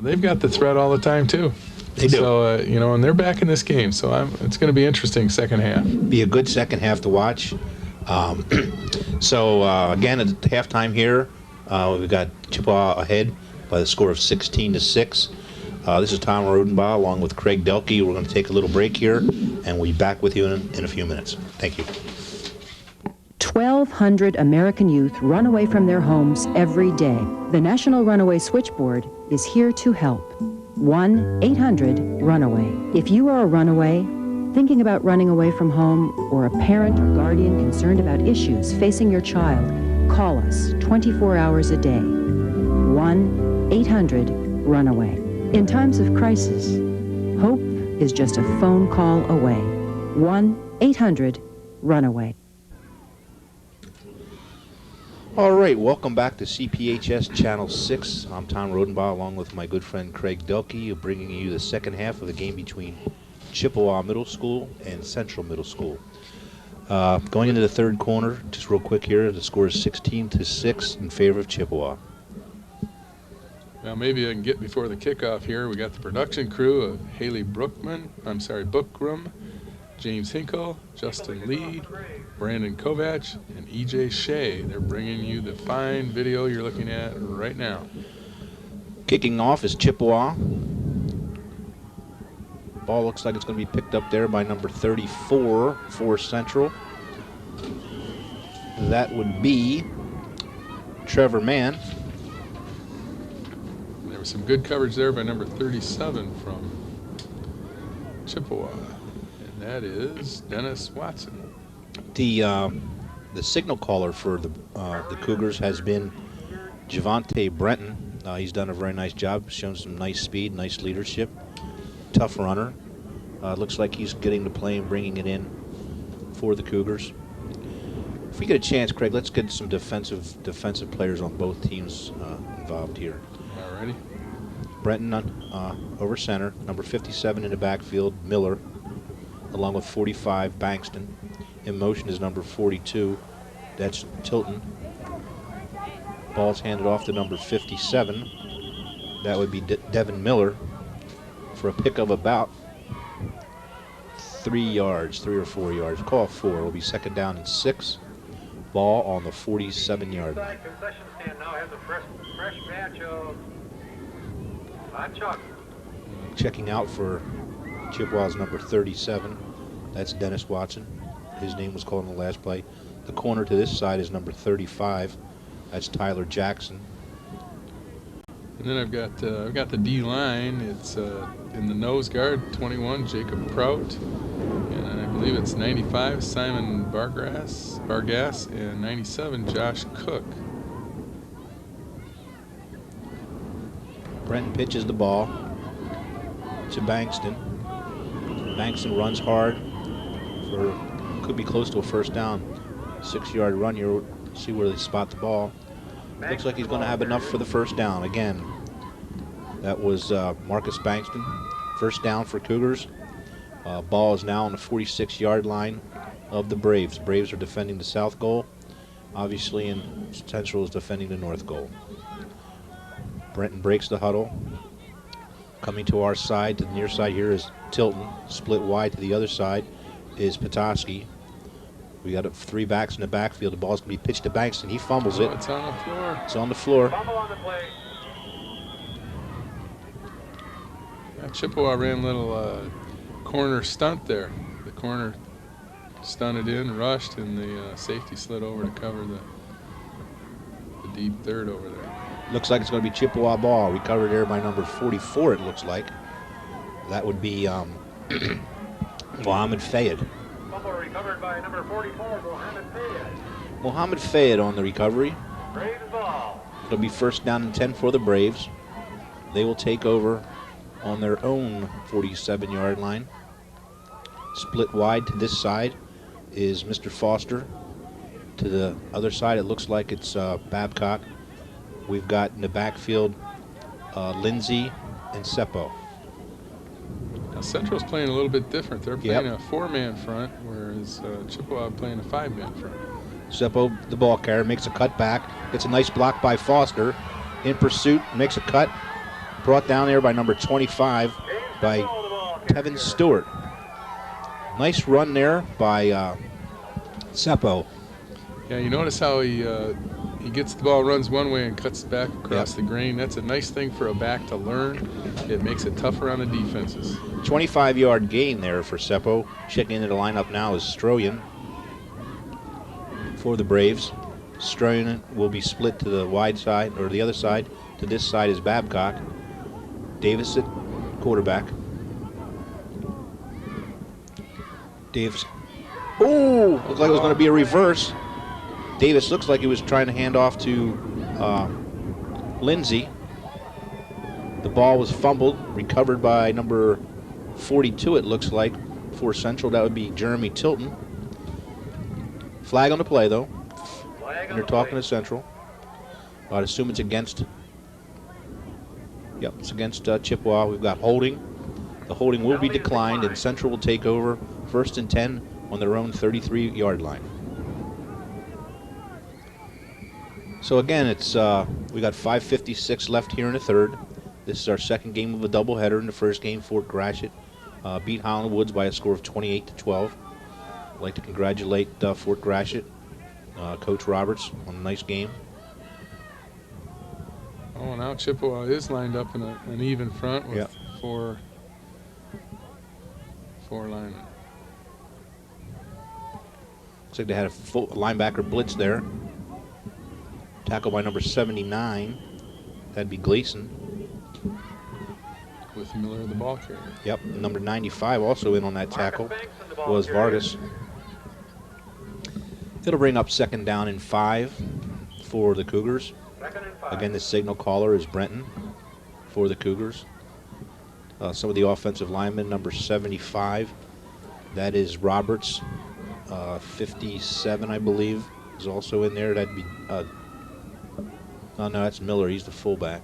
they've got the threat all the time too. They do. So and they're back in this game. So it's going to be interesting second half. Be a good second half to watch. Again, at halftime here, we've got Chippewa ahead by the score of 16-6. This is Tom Rodenbaugh along with Craig Delkey. We're going to take a little break here, and we'll be back with you in a few minutes. Thank you. 1,200 American youth run away from their homes every day. The National Runaway Switchboard is here to help. 1-800-RUNAWAY. If you are a runaway, thinking about running away from home, or a parent or guardian concerned about issues facing your child, call us 24 hours a day. 1-800-RUNAWAY. In times of crisis, hope is just a phone call away. 1-800-RUNAWAY. All right, welcome back to CPHS Channel 6. I'm Tom Rodenbaugh along with my good friend Craig Delkey, bringing you the second half of the game between Chippewa Middle School and Central Middle School. Going into the third quarter, just real quick here, the score is 16-6 in favor of Chippewa. Now maybe I can get before the kickoff here. We got the production crew of Haley Bookrum, James Hinkle, Justin Lee, Brandon Kovac, and E.J. Shea. They're bringing you the fine video you're looking at right now. Kicking off is Chippewa. Ball looks like it's going to be picked up there by number 34 for Central. That would be Trevor Mann. There was some good coverage there by number 37 from Chippewa. That is Dennis Watson. The signal caller for the Cougars has been Javante Brenton. He's done a very nice job, shown some nice speed, nice leadership, tough runner. Looks like he's getting the play and bringing it in for the Cougars. If we get a chance, Craig, let's get some defensive players on both teams involved here. All righty. Brenton over center, number 57 in the backfield, Miller, along with 45, Bankston. In motion is number 42, that's Tilton. Ball's handed off to number 57. That would be Devin Miller for a pick of about 3 or 4 yards. Call 4. It'll be second down and 6. Ball on the 47-yard line. Concession stand now has a fresh batch of hot chocolate. Checking out for Chippewa's number 37. That's Dennis Watson. His name was called in the last play. The corner to this side is number 35. That's Tyler Jackson. And then I've got the D line. It's in the nose guard, 21, Jacob Prout, and I believe it's 95, Simon Bargas, and 97, Josh Cook. Brenton pitches the ball to Bankston. Bankston runs hard could be close to a first down. 6-yard run here. See where they spot the ball. Looks like he's going to have enough for the first down. Again, that was Marcus Bankston. First down for Cougars. Ball is now on the 46-yard line of the Braves. Braves are defending the south goal, obviously, and Central is defending the north goal. Brenton breaks the huddle. Coming to our side, to the near side here is Tilton. Split wide to the other side is Petoskey. We got 3 backs in the backfield. The ball's going to be pitched to Bankston. He fumbles it. It's on the floor. It's on the floor. Fumble on the play. Chippewa ran a little corner stunt there. The corner stunted in, rushed, and the safety slid over to cover the deep third over there. Looks like it's going to be Chippewa ball. Recovered there by number 44, it looks like. That would be Mohammed Fayed. Fumble recovered by number 44, Mohammed Fayed. Mohammed Fayed on the recovery. Braves ball. It'll be first down and 10 for the Braves. They will take over on their own 47-yard line. Split wide to this side is Mr. Foster. To the other side, it looks like it's Babcock. We've got in the backfield Lindsay and Seppo. Now Central's playing a little bit different. They're playing a 4-man front, whereas Chippewa playing a 5-man front. Seppo, the ball carrier, makes a cut back. Gets a nice block by Foster. In pursuit, makes a cut. Brought down there by number 25 by Tevin Stewart. Nice run there by Seppo. Yeah, you notice how he gets the ball, runs one way, and cuts back across the grain. That's a nice thing for a back to learn. It makes it tougher on the defenses. 25-yard gain there for Seppo. Checking into the lineup now is Stroyan for the Braves. Stroyan will be split to the wide side, or the other side. To this side is Babcock. Davis at quarterback. Davis. Oh, looked like it was going to be a reverse. Davis looks like he was trying to hand off to Lindsay. The ball was fumbled, recovered by number 42, it looks like, for Central. That would be Jeremy Tilton. Flag on the play, though. And they're talking to Central. I'd assume it's against. Yep, it's against Chippewa. We've got holding. The holding will be declined, and Central will take over 1st and 10 on their own 33-yard line. So again, it's we got 5:56 left here in the third. This is our second game of a doubleheader. In the first game, Fort Gratiot beat Highland Woods by a score of 28-12. I'd like to congratulate Fort Gratiot, Coach Roberts, on a nice game. Oh, now Chippewa is lined up in an even front with four linemen. Looks like they had a full linebacker blitz there. Tackle by number 79. That'd be Gleason. With Miller, the ball carrier. Yep, number 95 also in on that tackle was Vargas. It'll bring up 2nd down and 5 for the Cougars. Again, the signal caller is Brenton for the Cougars. Some of the offensive linemen, number 75, that is Roberts. 57, I believe, is also in there. That'd be, oh no, that's Miller. He's the fullback.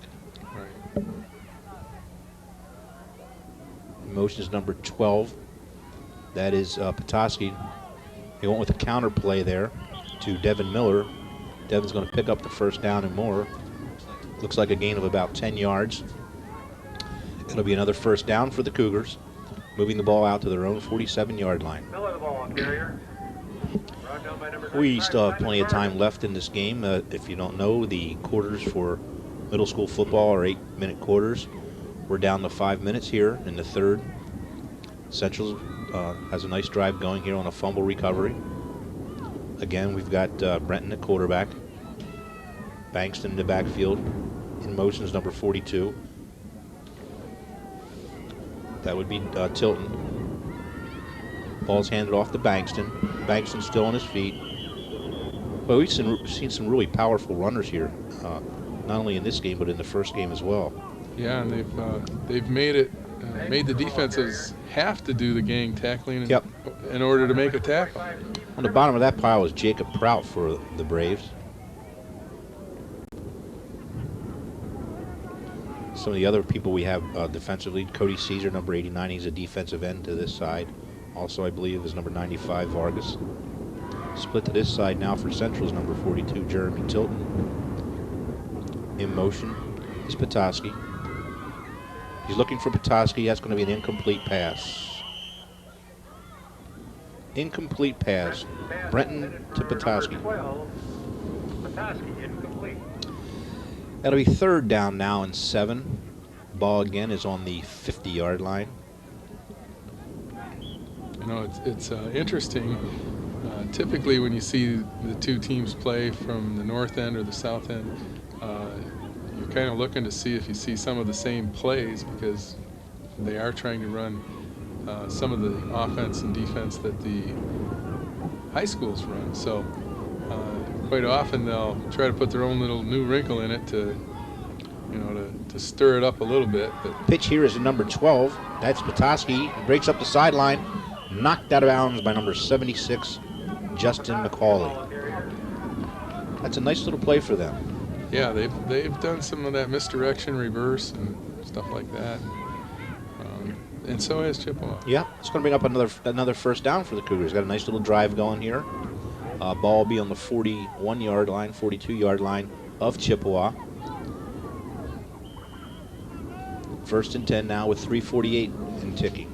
Right. Motion is number 12. That is Petoskey. He went with a counter play there to Devin Miller. Devin's going to pick up the 1st down and more. Looks like a gain of about 10 yards. It'll be another 1st down for the Cougars, moving the ball out to their own 47-yard line. Miller, the ball carrier. We still have plenty of time left in this game. If you don't know, the quarters for middle school football are 8-minute quarters. We're down to 5 minutes here in the third. Central has a nice drive going here on a fumble recovery. Again, we've got Brenton at quarterback. Bankston in the backfield. In motion is number 42. That would be Tilton. Ball's handed off to Bankston. Bankston's still on his feet. But we've seen some really powerful runners here, not only in this game but in the first game as well. Yeah, and they've made the defenses have to do the gang tackling in order to make a tackle. On the bottom of that pile is Jacob Prout for the Braves. Some of the other people we have defensively, Cody Caesar, number 89, he's a defensive end to this side. Also, I believe, is number 95, Vargas. Split to this side now for Central's number 42, Jeremy Tilton. In motion is Petoskey. He's looking for Petoskey. That's going to be an incomplete pass. Incomplete pass. Brenton to Petoskey. That'll be 3rd down now and 7. Ball again is on the 50-yard line. You know, it's interesting. Typically, when you see the two teams play from the north end or the south end, you're kind of looking to see if you see some of the same plays, because they are trying to run some of the offense and defense that the high schools run. So quite often they'll try to put their own little new wrinkle in it to stir it up a little bit. But pitch here is number 12. That's Petoskey. Breaks up the sideline. Knocked out of bounds by number 76, Justin McCauley. That's a nice little play for them. Yeah, they've done some of that misdirection, reverse, and stuff like that. And so has Chippewa. Yeah, it's going to bring up another 1st down for the Cougars. Got a nice little drive going here. Ball will be on the 41-yard line, 42-yard line of Chippewa. First and 10 now with 3:48 and ticking.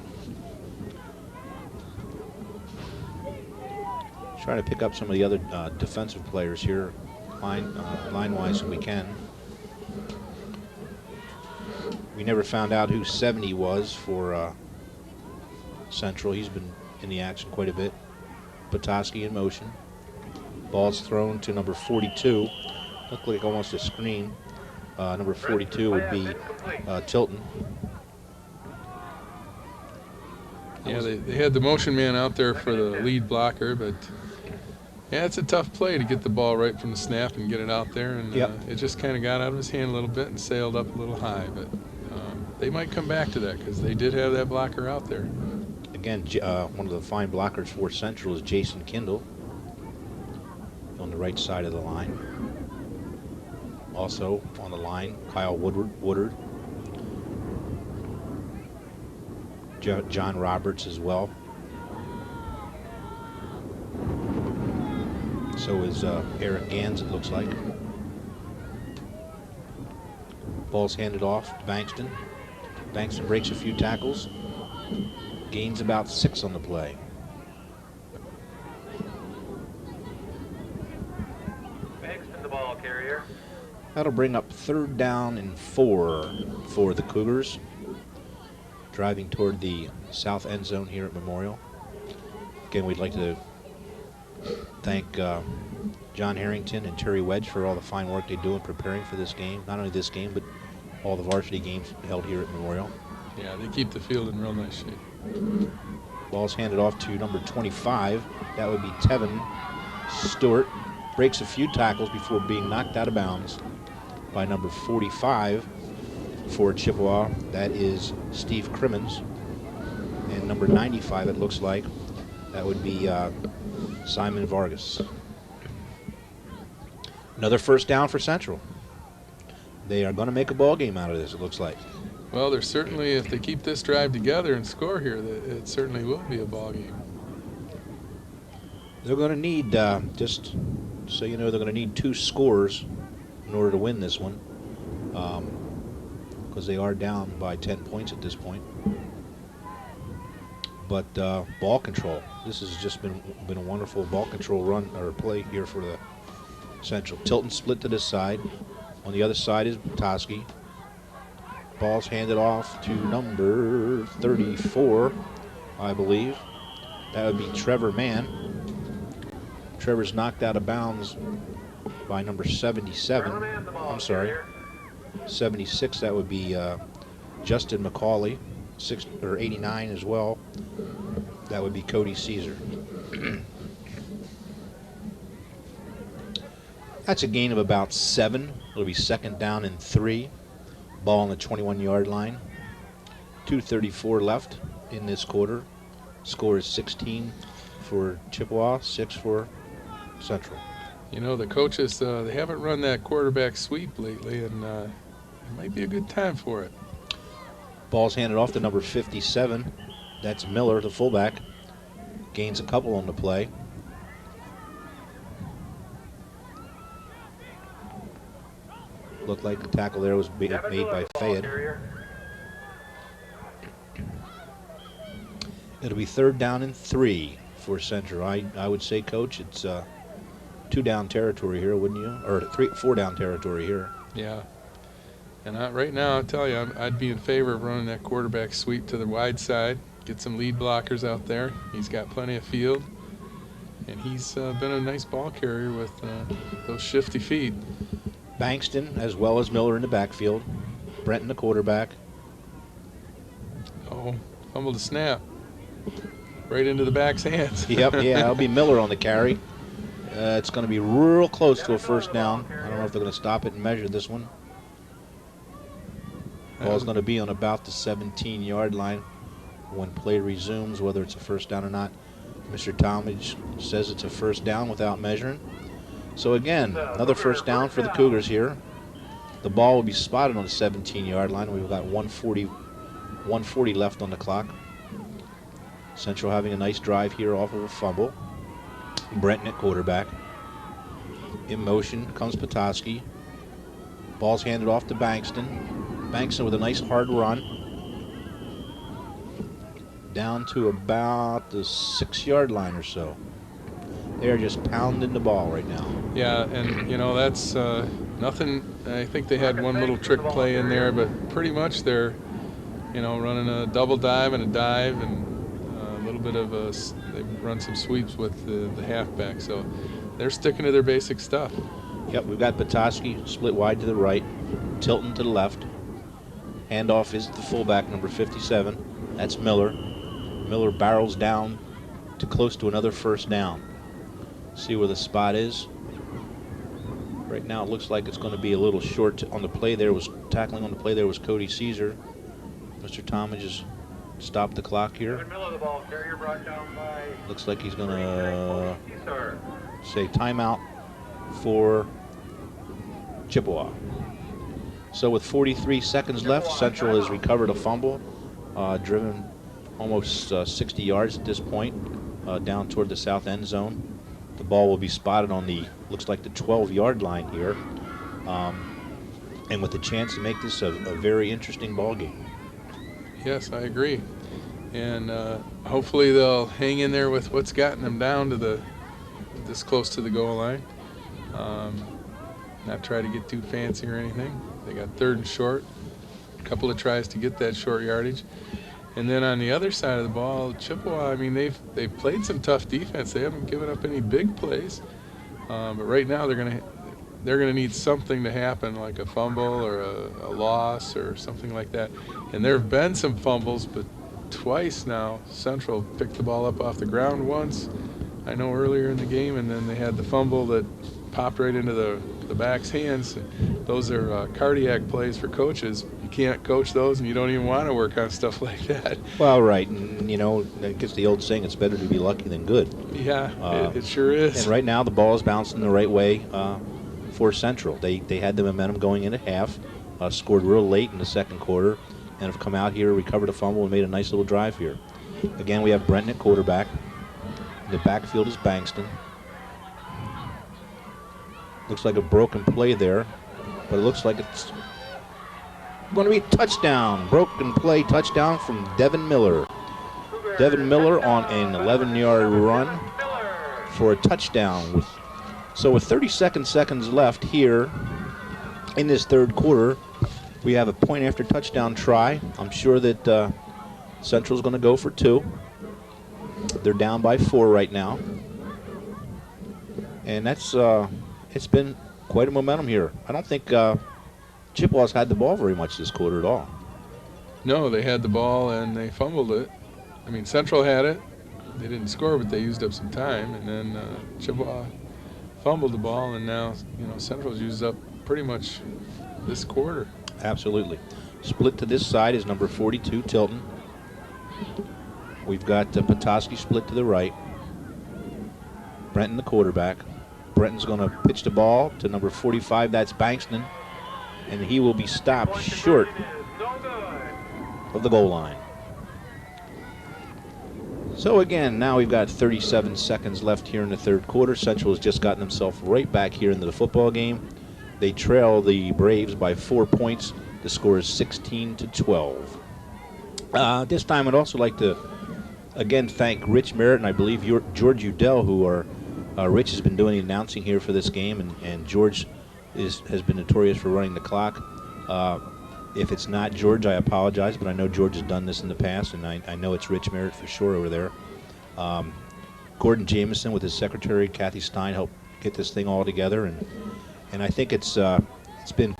Trying to pick up some of the other defensive players here, line-wise, if we can. We never found out who 70 was for Central. He's been in the action quite a bit. Petoskey in motion. Ball's thrown to number 42. Looked like almost a screen. Number 42 would be Tilton. Yeah, they had the motion man out there for the lead blocker, but yeah, it's a tough play to get the ball right from the snap and get it out there, and it just kind of got out of his hand a little bit and sailed up a little high, but they might come back to that because they did have that blocker out there. Again, one of the fine blockers for Central is Jason Kindle on the right side of the line. Also on the line, Kyle Woodard. John Roberts as well. So is Eric Gans, it looks like. Ball's handed off to Bankston. Bankston breaks a few tackles. Gains about 6 on the play. Bankston, the ball carrier. That'll bring up 3rd down and 4 for the Cougars. Driving toward the south end zone here at Memorial. Again, we'd like to thank John Harrington and Terry Wedge for all the fine work they do in preparing for this game. Not only this game, but all the varsity games held here at Memorial. Yeah, they keep the field in real nice shape. Ball's handed off to number 25. That would be Tevin Stewart. Breaks a few tackles before being knocked out of bounds by number 45 for Chippewa. That is Steve Crimmins. And number 95, it looks like, that would be Simon Vargas. Another first down for Central. They are going to make a ball game out of this, it looks like. Well, there's certainly, if they keep this drive together and score here, it certainly will be a ball game. They're going to need, just so you know, they're going to need 2 scores in order to win this one, because they are down by 10 points at this point. But ball control, this has just been a wonderful ball control run or play here for the Central. Tilton split to this side. On the other side is Petoskey. Ball's handed off to number 34, I believe. That would be Trevor Mann. Trevor's knocked out of bounds by number 77. I'm sorry, 76. That would be Justin McCauley, 89 as well. That would be Cody Caesar. That's a gain of about 7. It'll be 2nd down and 3. Ball on the 21-yard line. 2:34 left in this quarter. Score is 16 for Chippewa, 6 for Central. You know, the coaches, they haven't run that quarterback sweep lately, and it might be a good time for it. Ball's handed off to number 57. That's Miller, the fullback. Gains a couple on the play. Looked like the tackle there was made by Fayed. It'll be 3rd down and 3 for Central. I would say, Coach, it's 2-down territory here, wouldn't you? Or 4-down territory here. Yeah. And right now, I'll tell you, I'd be in favor of running that quarterback sweep to the wide side, get some lead blockers out there. He's got plenty of field, and he's been a nice ball carrier with those shifty feet. Bankston, as well as Miller in the backfield. Brenton, the quarterback. Oh, fumbled the snap. Right into the back's hands. Yep, yeah, that'll be Miller on the carry. It's going to be real close to a first down. I don't know if they're going to stop it and measure this one. Ball's going to be on about the 17-yard line when play resumes, whether it's a first down or not. Mr. Talmadge says it's a first down without measuring. So again, another first down for the Cougars here. The ball will be spotted on the 17-yard line. We've got 140 left on the clock. Central having a nice drive here off of a fumble. Brenton at quarterback. In motion comes Petoskey. Ball's handed off to Bankston. Bankston with a nice hard run. Down to about the 6-yard line or so. They're just pounding the ball right now. Yeah, and that's nothing. I think they had one little trick play in there, but pretty much they're running a double dive and a dive, and a little bit of they run some sweeps with the halfback. So they're sticking to their basic stuff. Yep, we've got Petoskey split wide to the right, Tilton to the left. Handoff is the fullback, number 57. That's Miller. Miller barrels down to close to another first down. See where the spot is. Right now it looks like it's going to be a little short on the play there. Tackling on the play there was Cody Caesar. Mr. Thomas just stopped the clock here. Looks like he's going to say timeout for Chippewa. So with 43 seconds left, Central has recovered a fumble, driven almost 60 yards at this point, down toward the south end zone. The ball will be spotted on looks like the 12-yard line here, and with the chance to make this a very interesting ball game. Yes, I agree. And hopefully they'll hang in there with what's gotten them down to this close to the goal line. Not try to get too fancy or anything. They got 3rd and short, a couple of tries to get that short yardage. And then on the other side of the ball, Chippewa, I mean, they've played some tough defense. They haven't given up any big plays. But right now they're gonna need something to happen, like a fumble or a loss or something like that. And there have been some fumbles, but twice now Central picked the ball up off the ground once, I know, earlier in the game, and then they had the fumble that popped right into the back's hands. Those are cardiac plays for coaches. You can't coach those, and you don't even want to work on stuff like that. Well, right, and I guess the old saying, it's better to be lucky than good. Yeah, it sure is. And right now the ball is bouncing the right way for Central. They had the momentum going in at half, scored real late in the second quarter, and have come out here, recovered a fumble, and made a nice little drive here. Again, we have Brenton at quarterback. The backfield is Bankston. Looks like a broken play there, but it looks like it's going to be a touchdown. Broken play, touchdown from Devin Miller. Devin Miller on an 11-yard run for a touchdown. So with 32 seconds left here in this third quarter, we have a point after touchdown try. I'm sure that Central's going to go for 2. They're down by 4 right now. And that's it's been quite a momentum here. I don't think Chippewa's had the ball very much this quarter at all. No, they had the ball and they fumbled it. I mean, Central had it. They didn't score, but they used up some time. And then Chippewa fumbled the ball, and now Central's used up pretty much this quarter. Absolutely. Split to this side is number 42, Tilton. We've got Petoskey split to the right. Brenton, the quarterback. Brenton's going to pitch the ball to number 45. That's Bankston. And he will be stopped short of the goal line. So again, now we've got 37 seconds left here in the third quarter. Central has just gotten themselves right back here into the football game. They trail the Braves by 4 points. The score is 16-12. This time I'd also like to again thank Rich Merritt and I believe George Udell, who are Rich has been doing the announcing here for this game, and George has been notorious for running the clock. If it's not George, I apologize, but I know George has done this in the past, and I know it's Rich Merritt for sure over there. Gordon Jameson with his secretary, Kathy Stein, helped get this thing all together, and I think it's been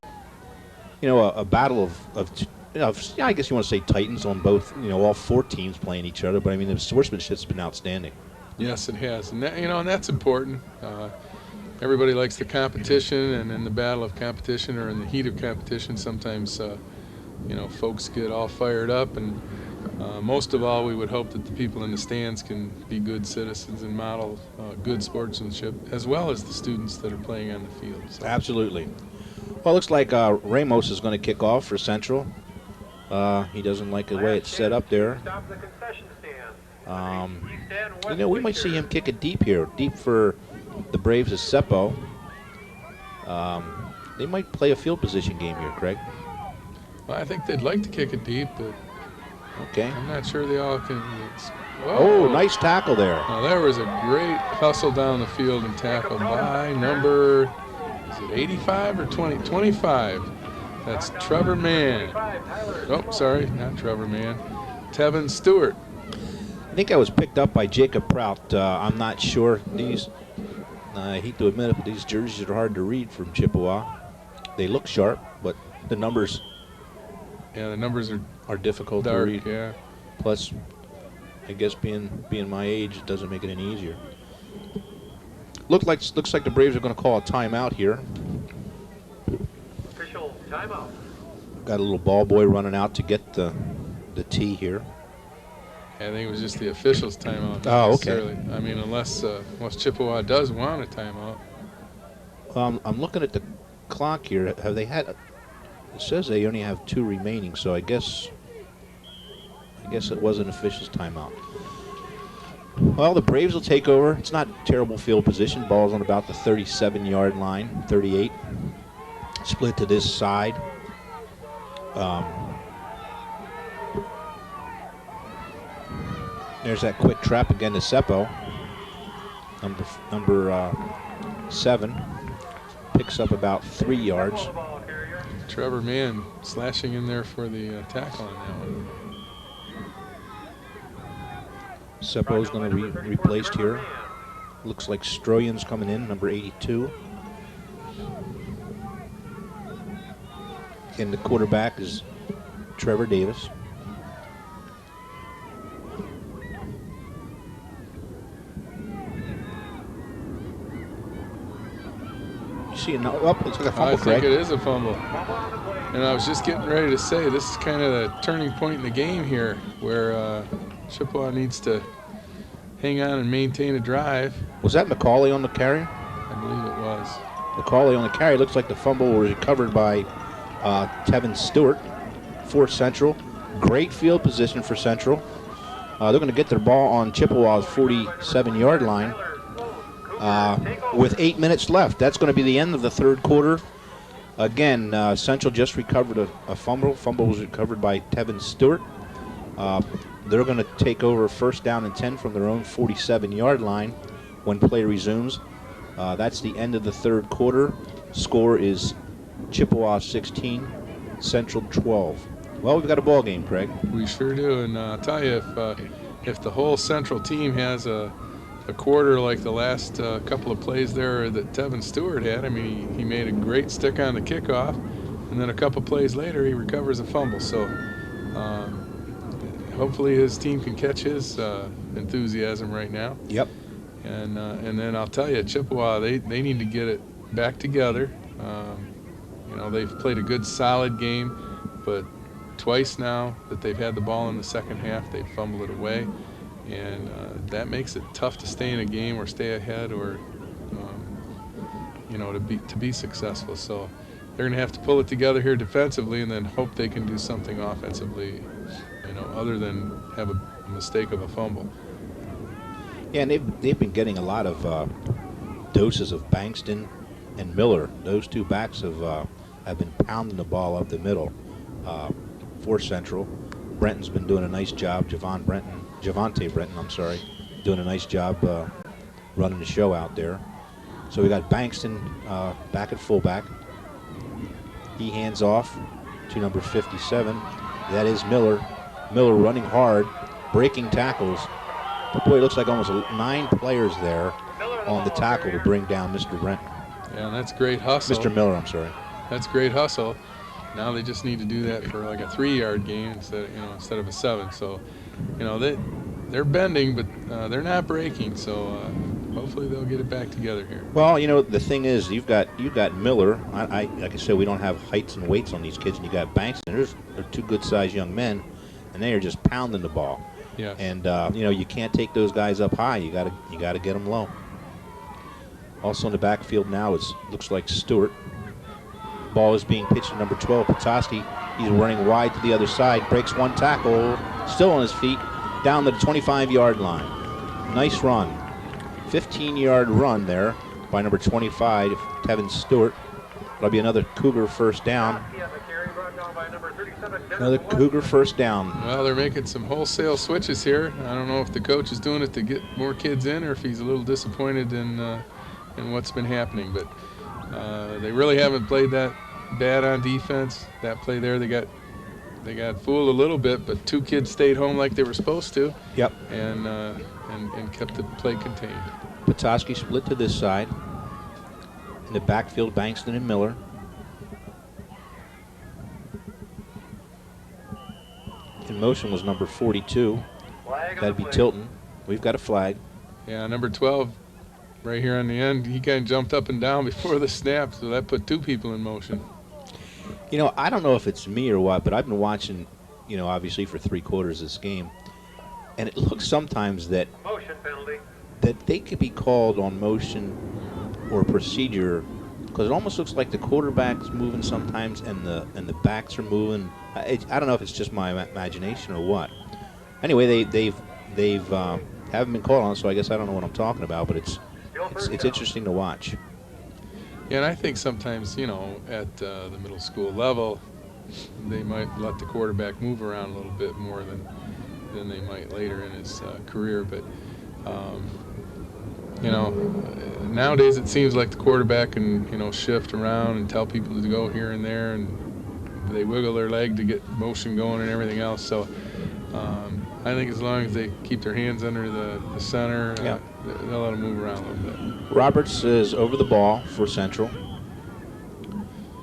a battle of I guess you want to say titans on both, all 4 teams playing each other, but I mean the sportsmanship's been outstanding. Yes, it has, and and that's important. Everybody likes the competition, and in the battle of competition or in the heat of competition, sometimes folks get all fired up, and most of all, we would hope that the people in the stands can be good citizens and model good sportsmanship, as well as the students that are playing on the field. So. Absolutely. Well, it looks like Ramos is going to kick off for Central. He doesn't like the way it's set up there. You know, we might see him kick it deep here. Deep for the Braves is Seppo. They might play a field position game here, Craig. Well, I think they'd like to kick it deep, but Okay. I'm not sure they all can. Oh, nice tackle there. Now, there was a great hustle down the field and tackle by number, is it 85 or 20? 25. That's Trevor Mann. Oh, sorry, not Trevor Mann. Tevin Stewart. I think that was picked up by Jacob Prout. I'm not sure. I hate to admit it, but these jerseys are hard to read from Chippewa. They look sharp, but the numbers Yeah, the numbers are difficult dark, to read. yeah. Plus, I guess being my age, it doesn't make it any easier. Looks like the Braves are going to call a timeout here. Official timeout. Got a little ball boy running out to get the tee here. I think it was just the officials' timeout. Oh, okay. Necessarily. I mean, unless Chippewa does want a timeout. I'm looking at the clock here. Have they had? It says they only have 2 remaining, so I guess it was an official's timeout. Well, the Braves will take over. It's not terrible field position. Ball's on about the 37-yard line, 38. Split to this side. There's that quick trap again to Seppo. Number 7 picks up about 3 yards. Trevor Mann slashing in there for the tackle on that one. Seppo's going to be replaced here. Looks like Stroyan's coming in, number 82. And the quarterback is Trevor Davis. You see it now? Oh, looks like a fumble, I Craig. think it is a fumble. And I was just getting ready to say, this is kind of the turning point in the game here, where Chippewa needs to hang on and maintain a drive. Was that McCauley on the carry? I believe it was. McCauley on the carry. Looks like the fumble was recovered by Tevin Stewart for Central. Great field position for Central. They're going to get their ball on Chippewa's 47-yard line with 8 minutes left. That's going to be the end of the third quarter. Again, Central just recovered a fumble. Fumble was recovered by Tevin Stewart. They're going to take over first down and 10 from their own 47-yard line when play resumes. That's the end of the third quarter. Score is Chippewa 16, Central 12. Well, we've got a ball game, Craig. We sure do, and I'll tell you, if the whole Central team has a quarter like the last couple of plays there that Tevin Stewart had, I mean, he made a great stick on the kickoff, and then a couple plays later he recovers a fumble. So hopefully his team can catch his enthusiasm right now. Yep. And then I'll tell you, Chippewa, they need to get it back together. You know, they've played a good, solid game, but twice now that they've had the ball in the second half, they've fumbled it away, and that makes it tough to stay in a game or stay ahead or, you know, to be successful. So they're going to have to pull it together here defensively and then hope they can do something offensively, you know, other than have a mistake of a fumble. Yeah, and they've been getting a lot of doses of Bankston and Miller. Those two backs have been pounding the ball up the middle for Central. Brenton's been doing a nice job. Javante Brenton, I'm sorry, doing a nice job running the show out there. So we got Bankston back at fullback. He hands off to number 57. That is Miller. Miller running hard, breaking tackles. But boy, it looks like almost 9 players there on the tackle to bring down Mr. Brenton. Yeah, and that's great hustle. Mr. Miller, I'm sorry. That's great hustle. Now they just need to do that for like a 3-yard gain instead of a 7. So, you know, they're bending, but they're not breaking. So hopefully they'll get it back together here. Well, you know, the thing is, you've got Miller. Like I said, we don't have heights and weights on these kids, and you got Banks, and they're 2 good-sized young men, and they are just pounding the ball. Yes. And you know, you can't take those guys up high. You gotta get them low. Also in the backfield now looks like Stewart. Ball is being pitched to number 12, Petoskey. He's running wide to the other side, breaks one tackle, still on his feet, down to the 25-yard line. Nice run. 15-yard run there by number 25, Tevin Stewart. That'll be another Cougar first down. Another Cougar first down. Well, they're making some wholesale switches here. I don't know if the coach is doing it to get more kids in or if he's a little disappointed in what's been happening. But they really haven't played that bad on defense. That play there, they got fooled a little bit, but 2 kids stayed home like they were supposed to. Yep. And kept the play contained. Petoskey split to this side. In the backfield, Bankston and Miller. In motion was number 42. That'd be Tilton. We've got a flag. Yeah, number 12 right here on the end, he kind of jumped up and down before the snap, so that put 2 people in motion. You know, I don't know if it's me or what, but I've been watching, you know, obviously for 3 quarters of this game, and it looks sometimes that Motion penalty. that they could be called on motion or procedure, because it almost looks like the quarterback's moving sometimes and the backs are moving. I don't know if it's just my imagination or what. Anyway, they've haven't been called on, so I guess I don't know what I'm talking about, but it's interesting to watch. Yeah, and I think sometimes, you know, at the middle school level, they might let the quarterback move around a little bit more than they might later in his career. But, you know, nowadays it seems like the quarterback can, you know, shift around and tell people to go here and there, and they wiggle their leg to get motion going and everything else. So I think as long as they keep their hands under the center, they'll let them move around a little bit. Roberts is over the ball for Central.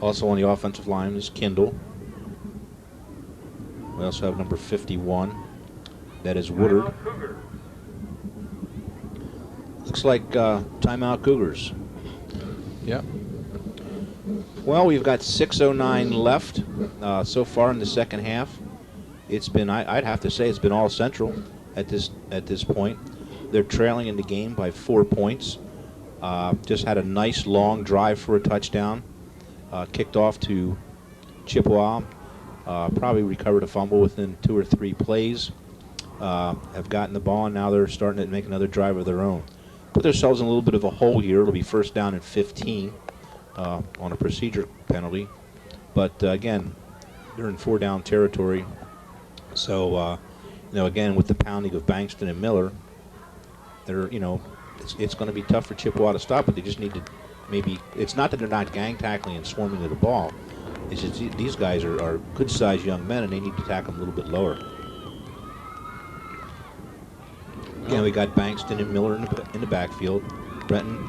Also on the offensive line is Kindle. We also have number 51. That is Woodard. Looks like timeout Cougars. Yep. Well, we've got 6:09 left so far in the second half. It's been, I'd have to say, it's been all Central at this point. They're trailing in the game by 4 points. Just had a nice long drive for a touchdown. Kicked off to Chippewa. Probably recovered a fumble within 2 or 3 plays. Have gotten the ball, and now they're starting to make another drive of their own. Put themselves in a little bit of a hole here. It'll be first down and 15 on a procedure penalty. But again, they're in 4-down territory. So, you know, again, with the pounding of Bankston and Miller, they're, you know, it's going to be tough for Chippewa to stop, but they just need to maybe, it's not that they're not gang tackling and swarming to the ball. It's just these guys are good-sized young men, and they need to tackle them a little bit lower. Again, we got Bankston and Miller in the backfield. Brenton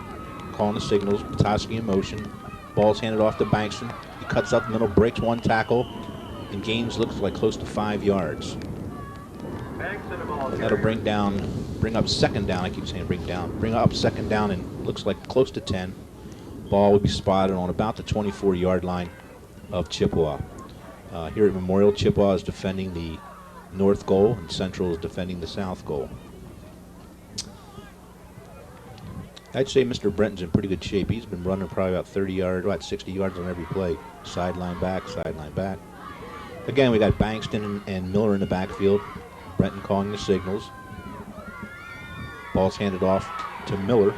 calling the signals. Petoskey in motion. Ball's handed off to Bankston. He cuts up the middle, breaks 1 tackle, and gains looks like close to 5 yards. And that'll bring up second down. I keep saying bring up second down, and looks like close to 10. Ball will be spotted on about the 24-yard line of Chippewa. Here at Memorial, Chippewa is defending the north goal, and Central is defending the south goal. I'd say Mr. Brenton's in pretty good shape. He's been running probably about 30 yards, about 60 yards on every play. Sideline back, sideline back. Again, we got Bankston and Miller in the backfield. Brenton calling the signals. Ball's handed off to Miller.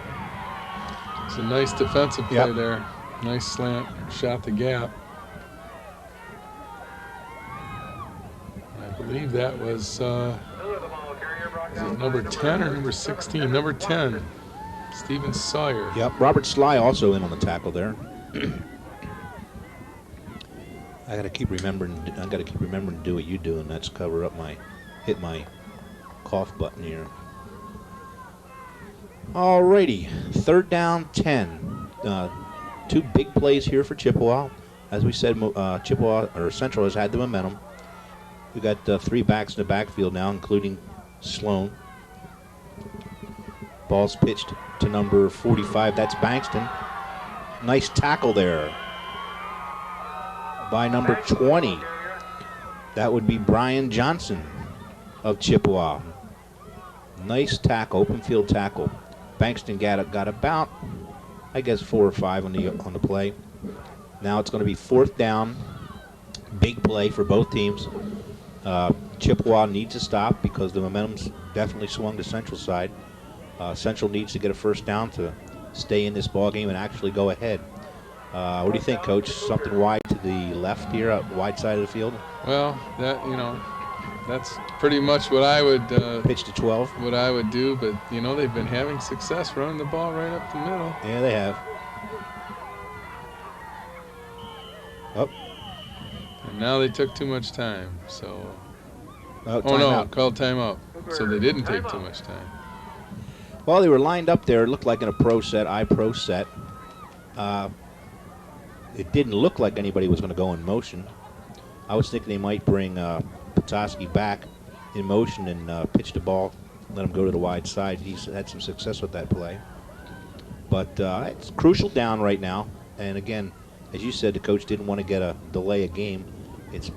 It's a nice defensive play there. Nice slant, shot the gap. I believe that was it number 10 or number 16? Number 10, Stephen Sawyer. Yep, Robert Sly also in on the tackle there. I got to keep remembering to do what you do, and that's hit my cough button here. Alrighty, 3rd down, 10. 2 big plays here for Chippewa. As we said, Chippewa or Central has had the momentum. We got 3 backs in the backfield now, including Sloan. Ball's pitched to number 45. That's Bankston. Nice tackle there by number 20. That would be Brian Johnson of Chippewa. Nice tackle, open field tackle. Bankston got about, I guess, 4 or 5 on the play. Now it's going to be 4th down. Big play for both teams. Chippewa needs to stop because the momentum's definitely swung to Central side. Central needs to get a first down to stay in this ball game and actually go ahead. What do you think, Coach? Something wide to the left here, wide side of the field? Well, that's pretty much what I would Pitch to 12. What I would do, but they've been having success running the ball right up the middle. Yeah, they have. Oh. And now they took too much time, so. Oh no, called timeout. So they didn't take too much time. Well, they were lined up there. It looked like in a pro set, I-pro set. It didn't look like anybody was going to go in motion. I was thinking they might bring Petoskey back in motion and pitch the ball, let him go to the wide side. He's had some success with that play. But it's crucial down right now. And again, as you said, the coach didn't want to get a delay a game. It's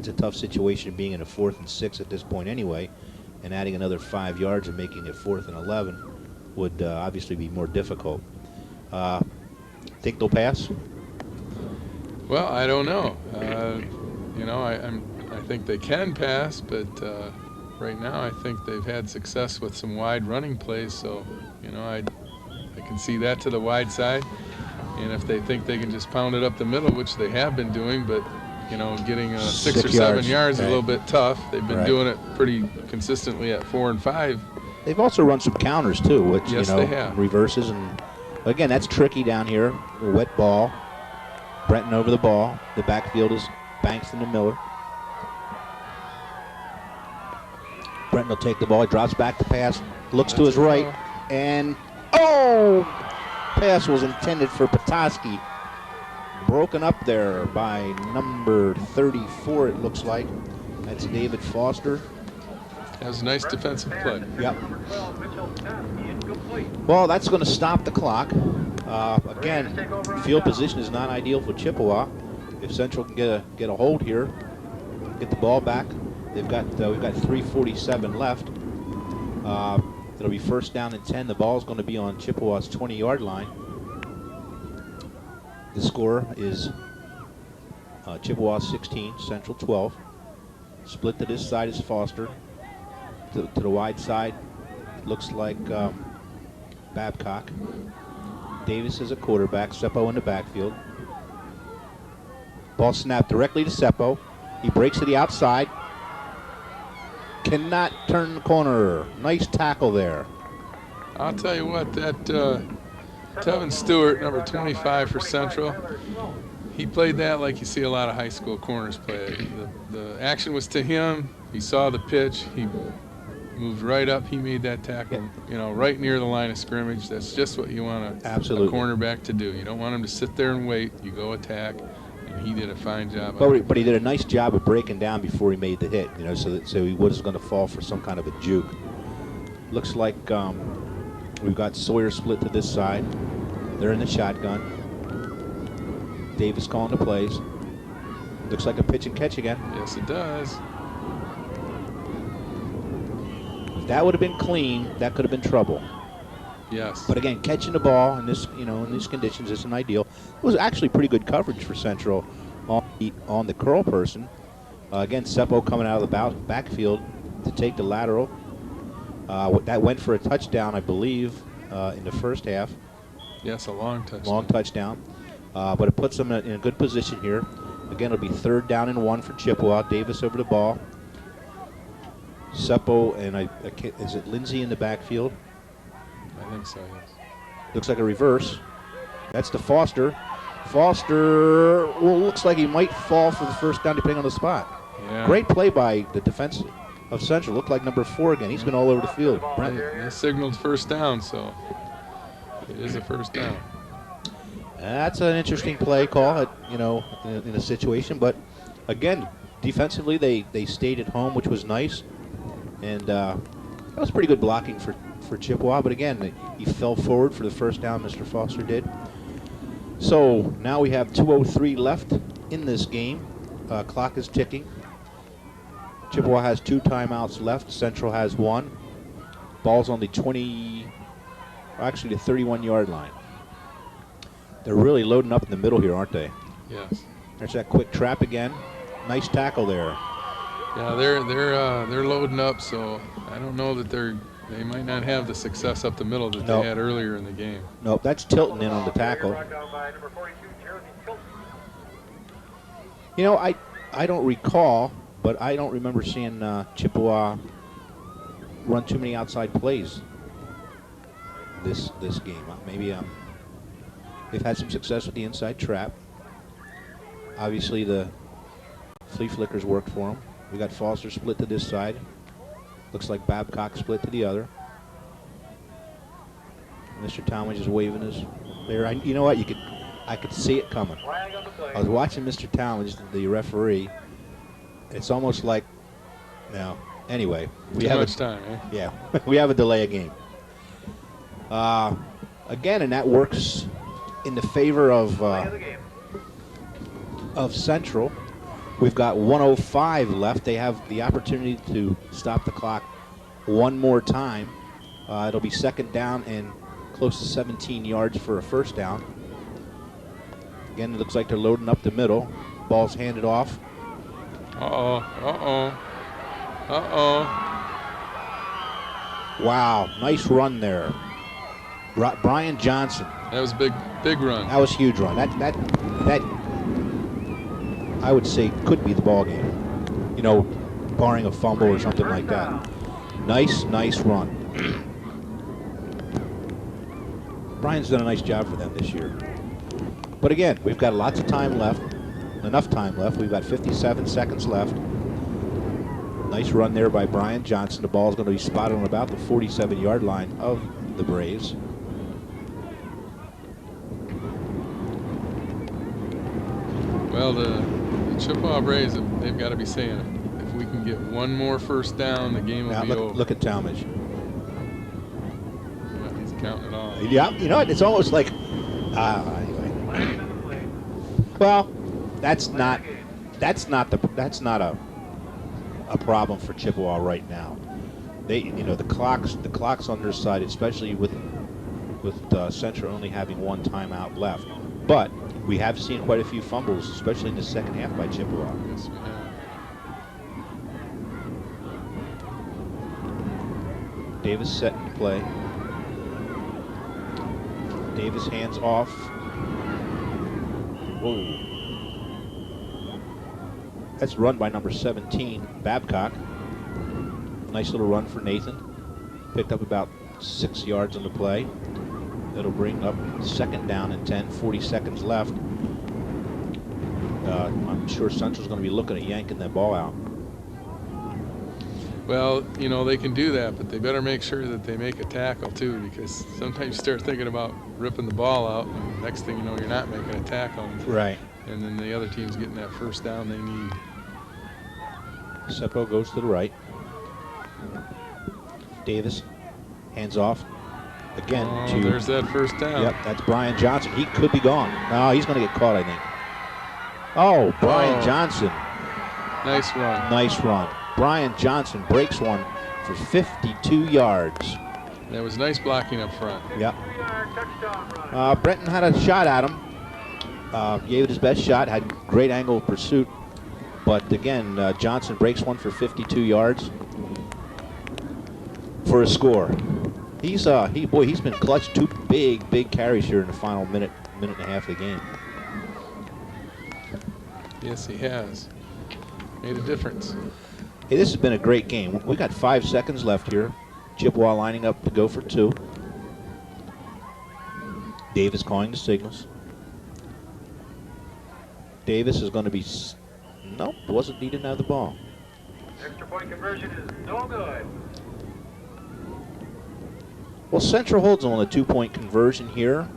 a tough situation being in a 4th and 6 at this point anyway, and adding another 5 yards and making it 4th and 11 would obviously be more difficult. Think they'll pass? Well, I don't know. I think they can pass, but right now I think they've had success with some wide running plays. So, I can see that to the wide side. And if they think they can just pound it up the middle, which they have been doing, but getting 6 or 7 yards is a little bit tough. They've been doing it pretty consistently at 4 and 5. They've also run some counters too, which they have. Reverses, and again that's tricky down here. A wet ball. Brenton over the ball. The backfield is Bankston and Miller. Brenton will take the ball. He drops back to pass. Looks to his right, and pass was intended for Petoskey. Broken up there by number 34, it looks like. That's David Foster. That was a nice defensive play. Yep. Well, that's going to stop the clock. Again, field position is not ideal for Chippewa. If Central can get a hold here, get the ball back, we've got 3:47 left. It'll be first down and 10. The ball's going to be on Chippewa's 20-yard line. The score is Chippewa 16, Central 12. Split to this side is Foster. To the wide side, looks like Babcock. Davis is a quarterback. Seppo in the backfield. Ball snapped directly to Seppo. He breaks to the outside. Cannot turn the corner. Nice tackle there. I'll tell you what, that Tevin Stewart, number 25 for Central, he played that like you see a lot of high school corners play. The action was to him. He saw the pitch. He moved right up. He made that tackle, right near the line of scrimmage. That's just what you want a cornerback to do. You don't want him to sit there and wait. You go attack, and he did a fine job. But he did a nice job of breaking down before he made the hit, so he wasn't going to fall for some kind of a juke. Looks like we've got Sawyer split to this side. They're in the shotgun. Davis calling the plays. Looks like a pitch and catch again. Yes, it does. If that would have been clean, that could have been trouble. Yes. But again, catching the ball in this, in these conditions isn't ideal. It was actually pretty good coverage for Central on the curl person. Again, Seppo coming out of the backfield to take the lateral. That went for a touchdown, I believe, in the first half. Yes, a long touchdown. Long touchdown. But it puts them in a good position here. Again, it'll be 3rd down and 1 for Chippewa. Davis over the ball. Seppo and is it Lindsay in the backfield? I think so, yes. Looks like a reverse. That's to Foster. Foster, looks like he might fall for the first down depending on the spot. Yeah. Great play by the defense of Central. Looked like number 4 again. He's been all over the field. They signaled first down, so it is a first down. That's an interesting play call, in a situation. But again, defensively they stayed at home, which was nice. And that was pretty good blocking for Chippewa. But again, he fell forward for the first down, Mr. Foster did. So now we have 2:03 left in this game. Clock is ticking. Chippewa has 2 timeouts left. Central has 1. Ball's on the 31-yard line. They're really loading up in the middle here, aren't they? Yes. There's that quick trap again. Nice tackle there. Yeah, they're loading up, so I don't know that they're They might not have the success up the middle that Nope. they had earlier in the game. Nope, that's Tilton in on the tackle. Brought down by number 42, Jeremy Tilton. You know, I don't recall, but I don't remember seeing Chippewa run too many outside plays this game. Maybe they've had some success with the inside trap. Obviously, the flea flickers worked for them. We got Foster split to this side. Looks like Babcock split to the other. Mr. Talmadge is waving his there. You know what? I could see it coming. Flag on the play. I was watching Mr. Talmadge, the referee. It's almost like, no. Anyway, we Too have much time, eh? yeah, we have a delay of game. Again, and that works in the favor Play of the game. of Central. We've got 1:05 left. They have the opportunity to stop the clock one more time. It'll be second down and close to 17 yards for a first down. Again, it looks like they're loading up the middle. Ball's handed off. Uh-oh, uh-oh, uh-oh. Wow, nice run there. Brian Johnson. That was a big run. That was a huge run. That I would say could be the ball game. You know, barring a fumble or something like that. Nice run. Brian's done a nice job for them this year. But again, we've got lots of time left. Enough time left. We've got 57 seconds left. Nice run there by Brian Johnson. The ball's going to be spotted on about the 47-yard line of the Braves. Well, the Chippewa Braves, they've got to be saying it. If we can get one more first down, the game will Now, be over. look at Talmadge. Yeah, he's counting it off. Yeah, you know what? It's almost like, anyway. Flag on the play. Well, that's not a problem for Chippewa right now. The clock's on their side, especially with Central only having one timeout left. But we have seen quite a few fumbles, especially in the second half by Chippewa. Yes, we have. Davis setting to play. Davis hands off. Whoa. That's run by number 17, Babcock. Nice little run for Nathan. Picked up about 6 yards on the play. That'll bring up second down and 10, 40 seconds left. I'm sure Central's going to be looking at yanking that ball out. Well, you know, they can do that, but they better make sure that they make a tackle, too, because sometimes you start thinking about ripping the ball out, and the next thing you know, you're not making a tackle. Right. And then the other team's getting that first down they need. Seppo goes to the right. Davis hands off again Oh, there's that first down. Yep, that's Brian Johnson. He could be gone. No, he's going to get caught, I think. Oh, Brian Oh. Johnson. Nice run. Nice run. Brian Johnson breaks one for 52 yards. That was nice blocking up front. Yep. 2-yard touchdown run. Brenton had a shot at him. Gave it his best shot. Had great angle of pursuit. But again, Johnson breaks one for 52 yards for a score. He's been clutch. Two big carries here in the final minute and a half of the game. Yes, he has. Made a difference. Hey, this has been a great game. We got 5 seconds left here. Chippewa lining up to go for 2. Davis calling the signals. Davis is going to be... Nope, wasn't. He didn't have the ball. Extra point conversion is no good. Well, Central holds on a 2-point conversion here.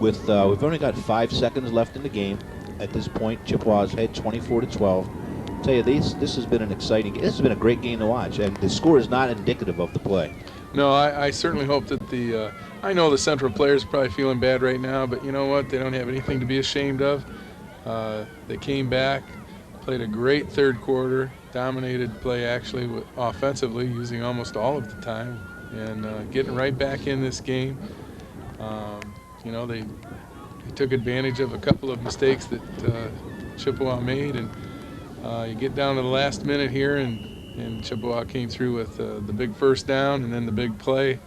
We've only got 5 seconds left in the game. At this point, Chippewa's ahead 24-12. I'll tell you, this has been an exciting. This has been a great game to watch, and the score is not indicative of the play. No, I certainly hope that I know the Central players are probably feeling bad right now, but you know what? They don't have anything to be ashamed of. They came back, played a great third quarter, dominated play actually offensively, using almost all of the time, and getting right back in this game. You know, they took advantage of a couple of mistakes that Chippewa made, and you get down to the last minute here, and and Chippewa came through with the big first down and then the big play,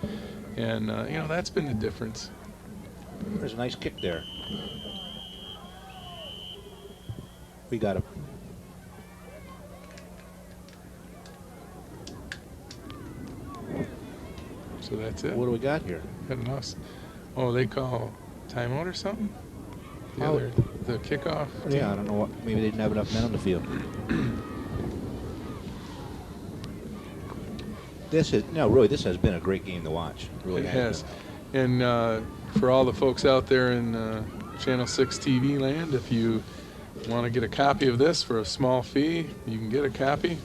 and that's been the difference. There's a nice kick there. We got him. So that's it. What do we got here? Got enough. Oh, they call timeout or something? The kickoff? Yeah, I don't know what. Maybe they didn't have enough men on the field. This has been a great game to watch. Really It has. And for all the folks out there in Channel 6 TV land, if you want to get a copy of this for a small fee, you can get a copy.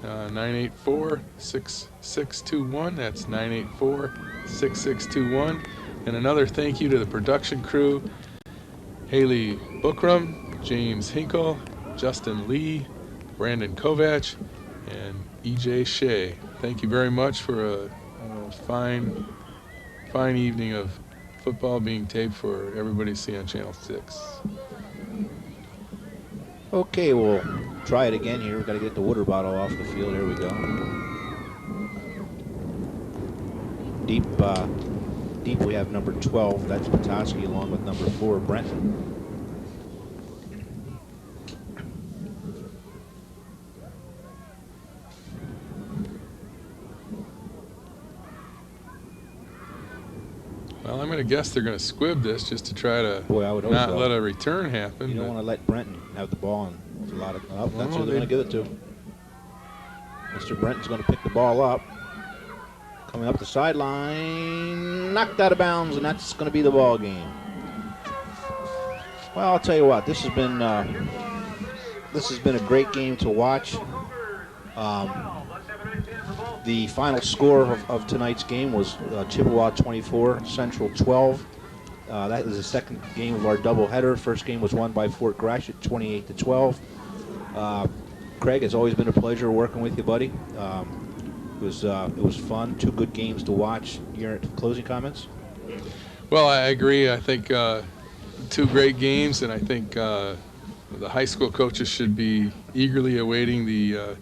984-6621. That's 984-6621. And another thank you to the production crew: Haley Bookrum, James Hinkle, Justin Lee, Brandon Kovach, and EJ Shea. Thank you very much for a fine evening of football being taped for everybody to see on Channel 6. Okay, we'll try it again here. We've got to get the water bottle off the field. Here we go. Deep, we have number 12. That's Petoskey, along with number 4, Brenton. Well, I'm going to guess they're going to squib this just to try to I would hope not so. let a return happen. You don't want to let Brenton have the ball, and it's a lot of. Oh, that's who they're going to give it to. Mr. Brenton's going to pick the ball up. Coming up the sideline, knocked out of bounds, and that's going to be the ball game. Well, I'll tell you what, this has been a great game to watch. The final score of tonight's game was Chippewa 24, Central 12. That is the second game of our doubleheader. First game was won by Fort Gratiot 28-12. Craig, it's always been a pleasure working with you, buddy. It was fun. 2 good games to watch. Your closing comments? Well, I agree. I think 2 great games, and I think the high school coaches should be eagerly awaiting the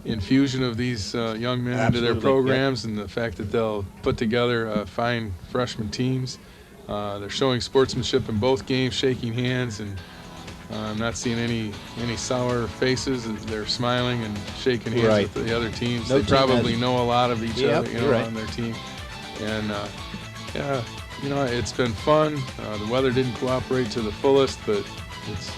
infusion of these young men into their programs, and the fact that they'll put together fine freshman teams. They're showing sportsmanship in both games, shaking hands, and I'm not seeing any sour faces. They're smiling and shaking hands with the other teams. They probably know a lot of each other, on their team. And it's been fun. The weather didn't cooperate to the fullest, but it's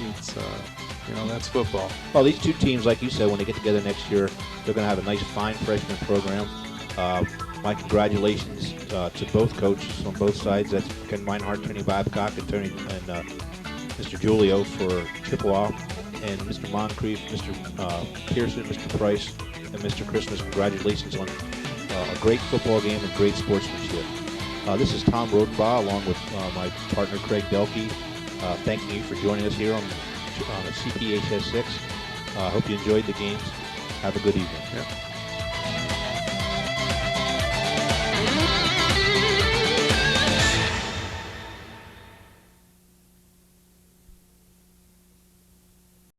that's football. Well, these 2 teams, like you said, when they get together next year, they're going to have a nice, fine freshman program. My congratulations to both coaches on both sides. That's Ken Meinhardt, Tony Babcock, and Mr. Giulio for Chippewa, and Mr. Moncrief, Mr. Pearson, Mr. Price, and Mr. Christmas. Congratulations on a great football game and great sportsmanship. This is Tom Rodenbaugh, along with my partner Craig Delkey, thanking you for joining us here on CPHS 6. Hope you enjoyed the games. Have a good evening. Yep.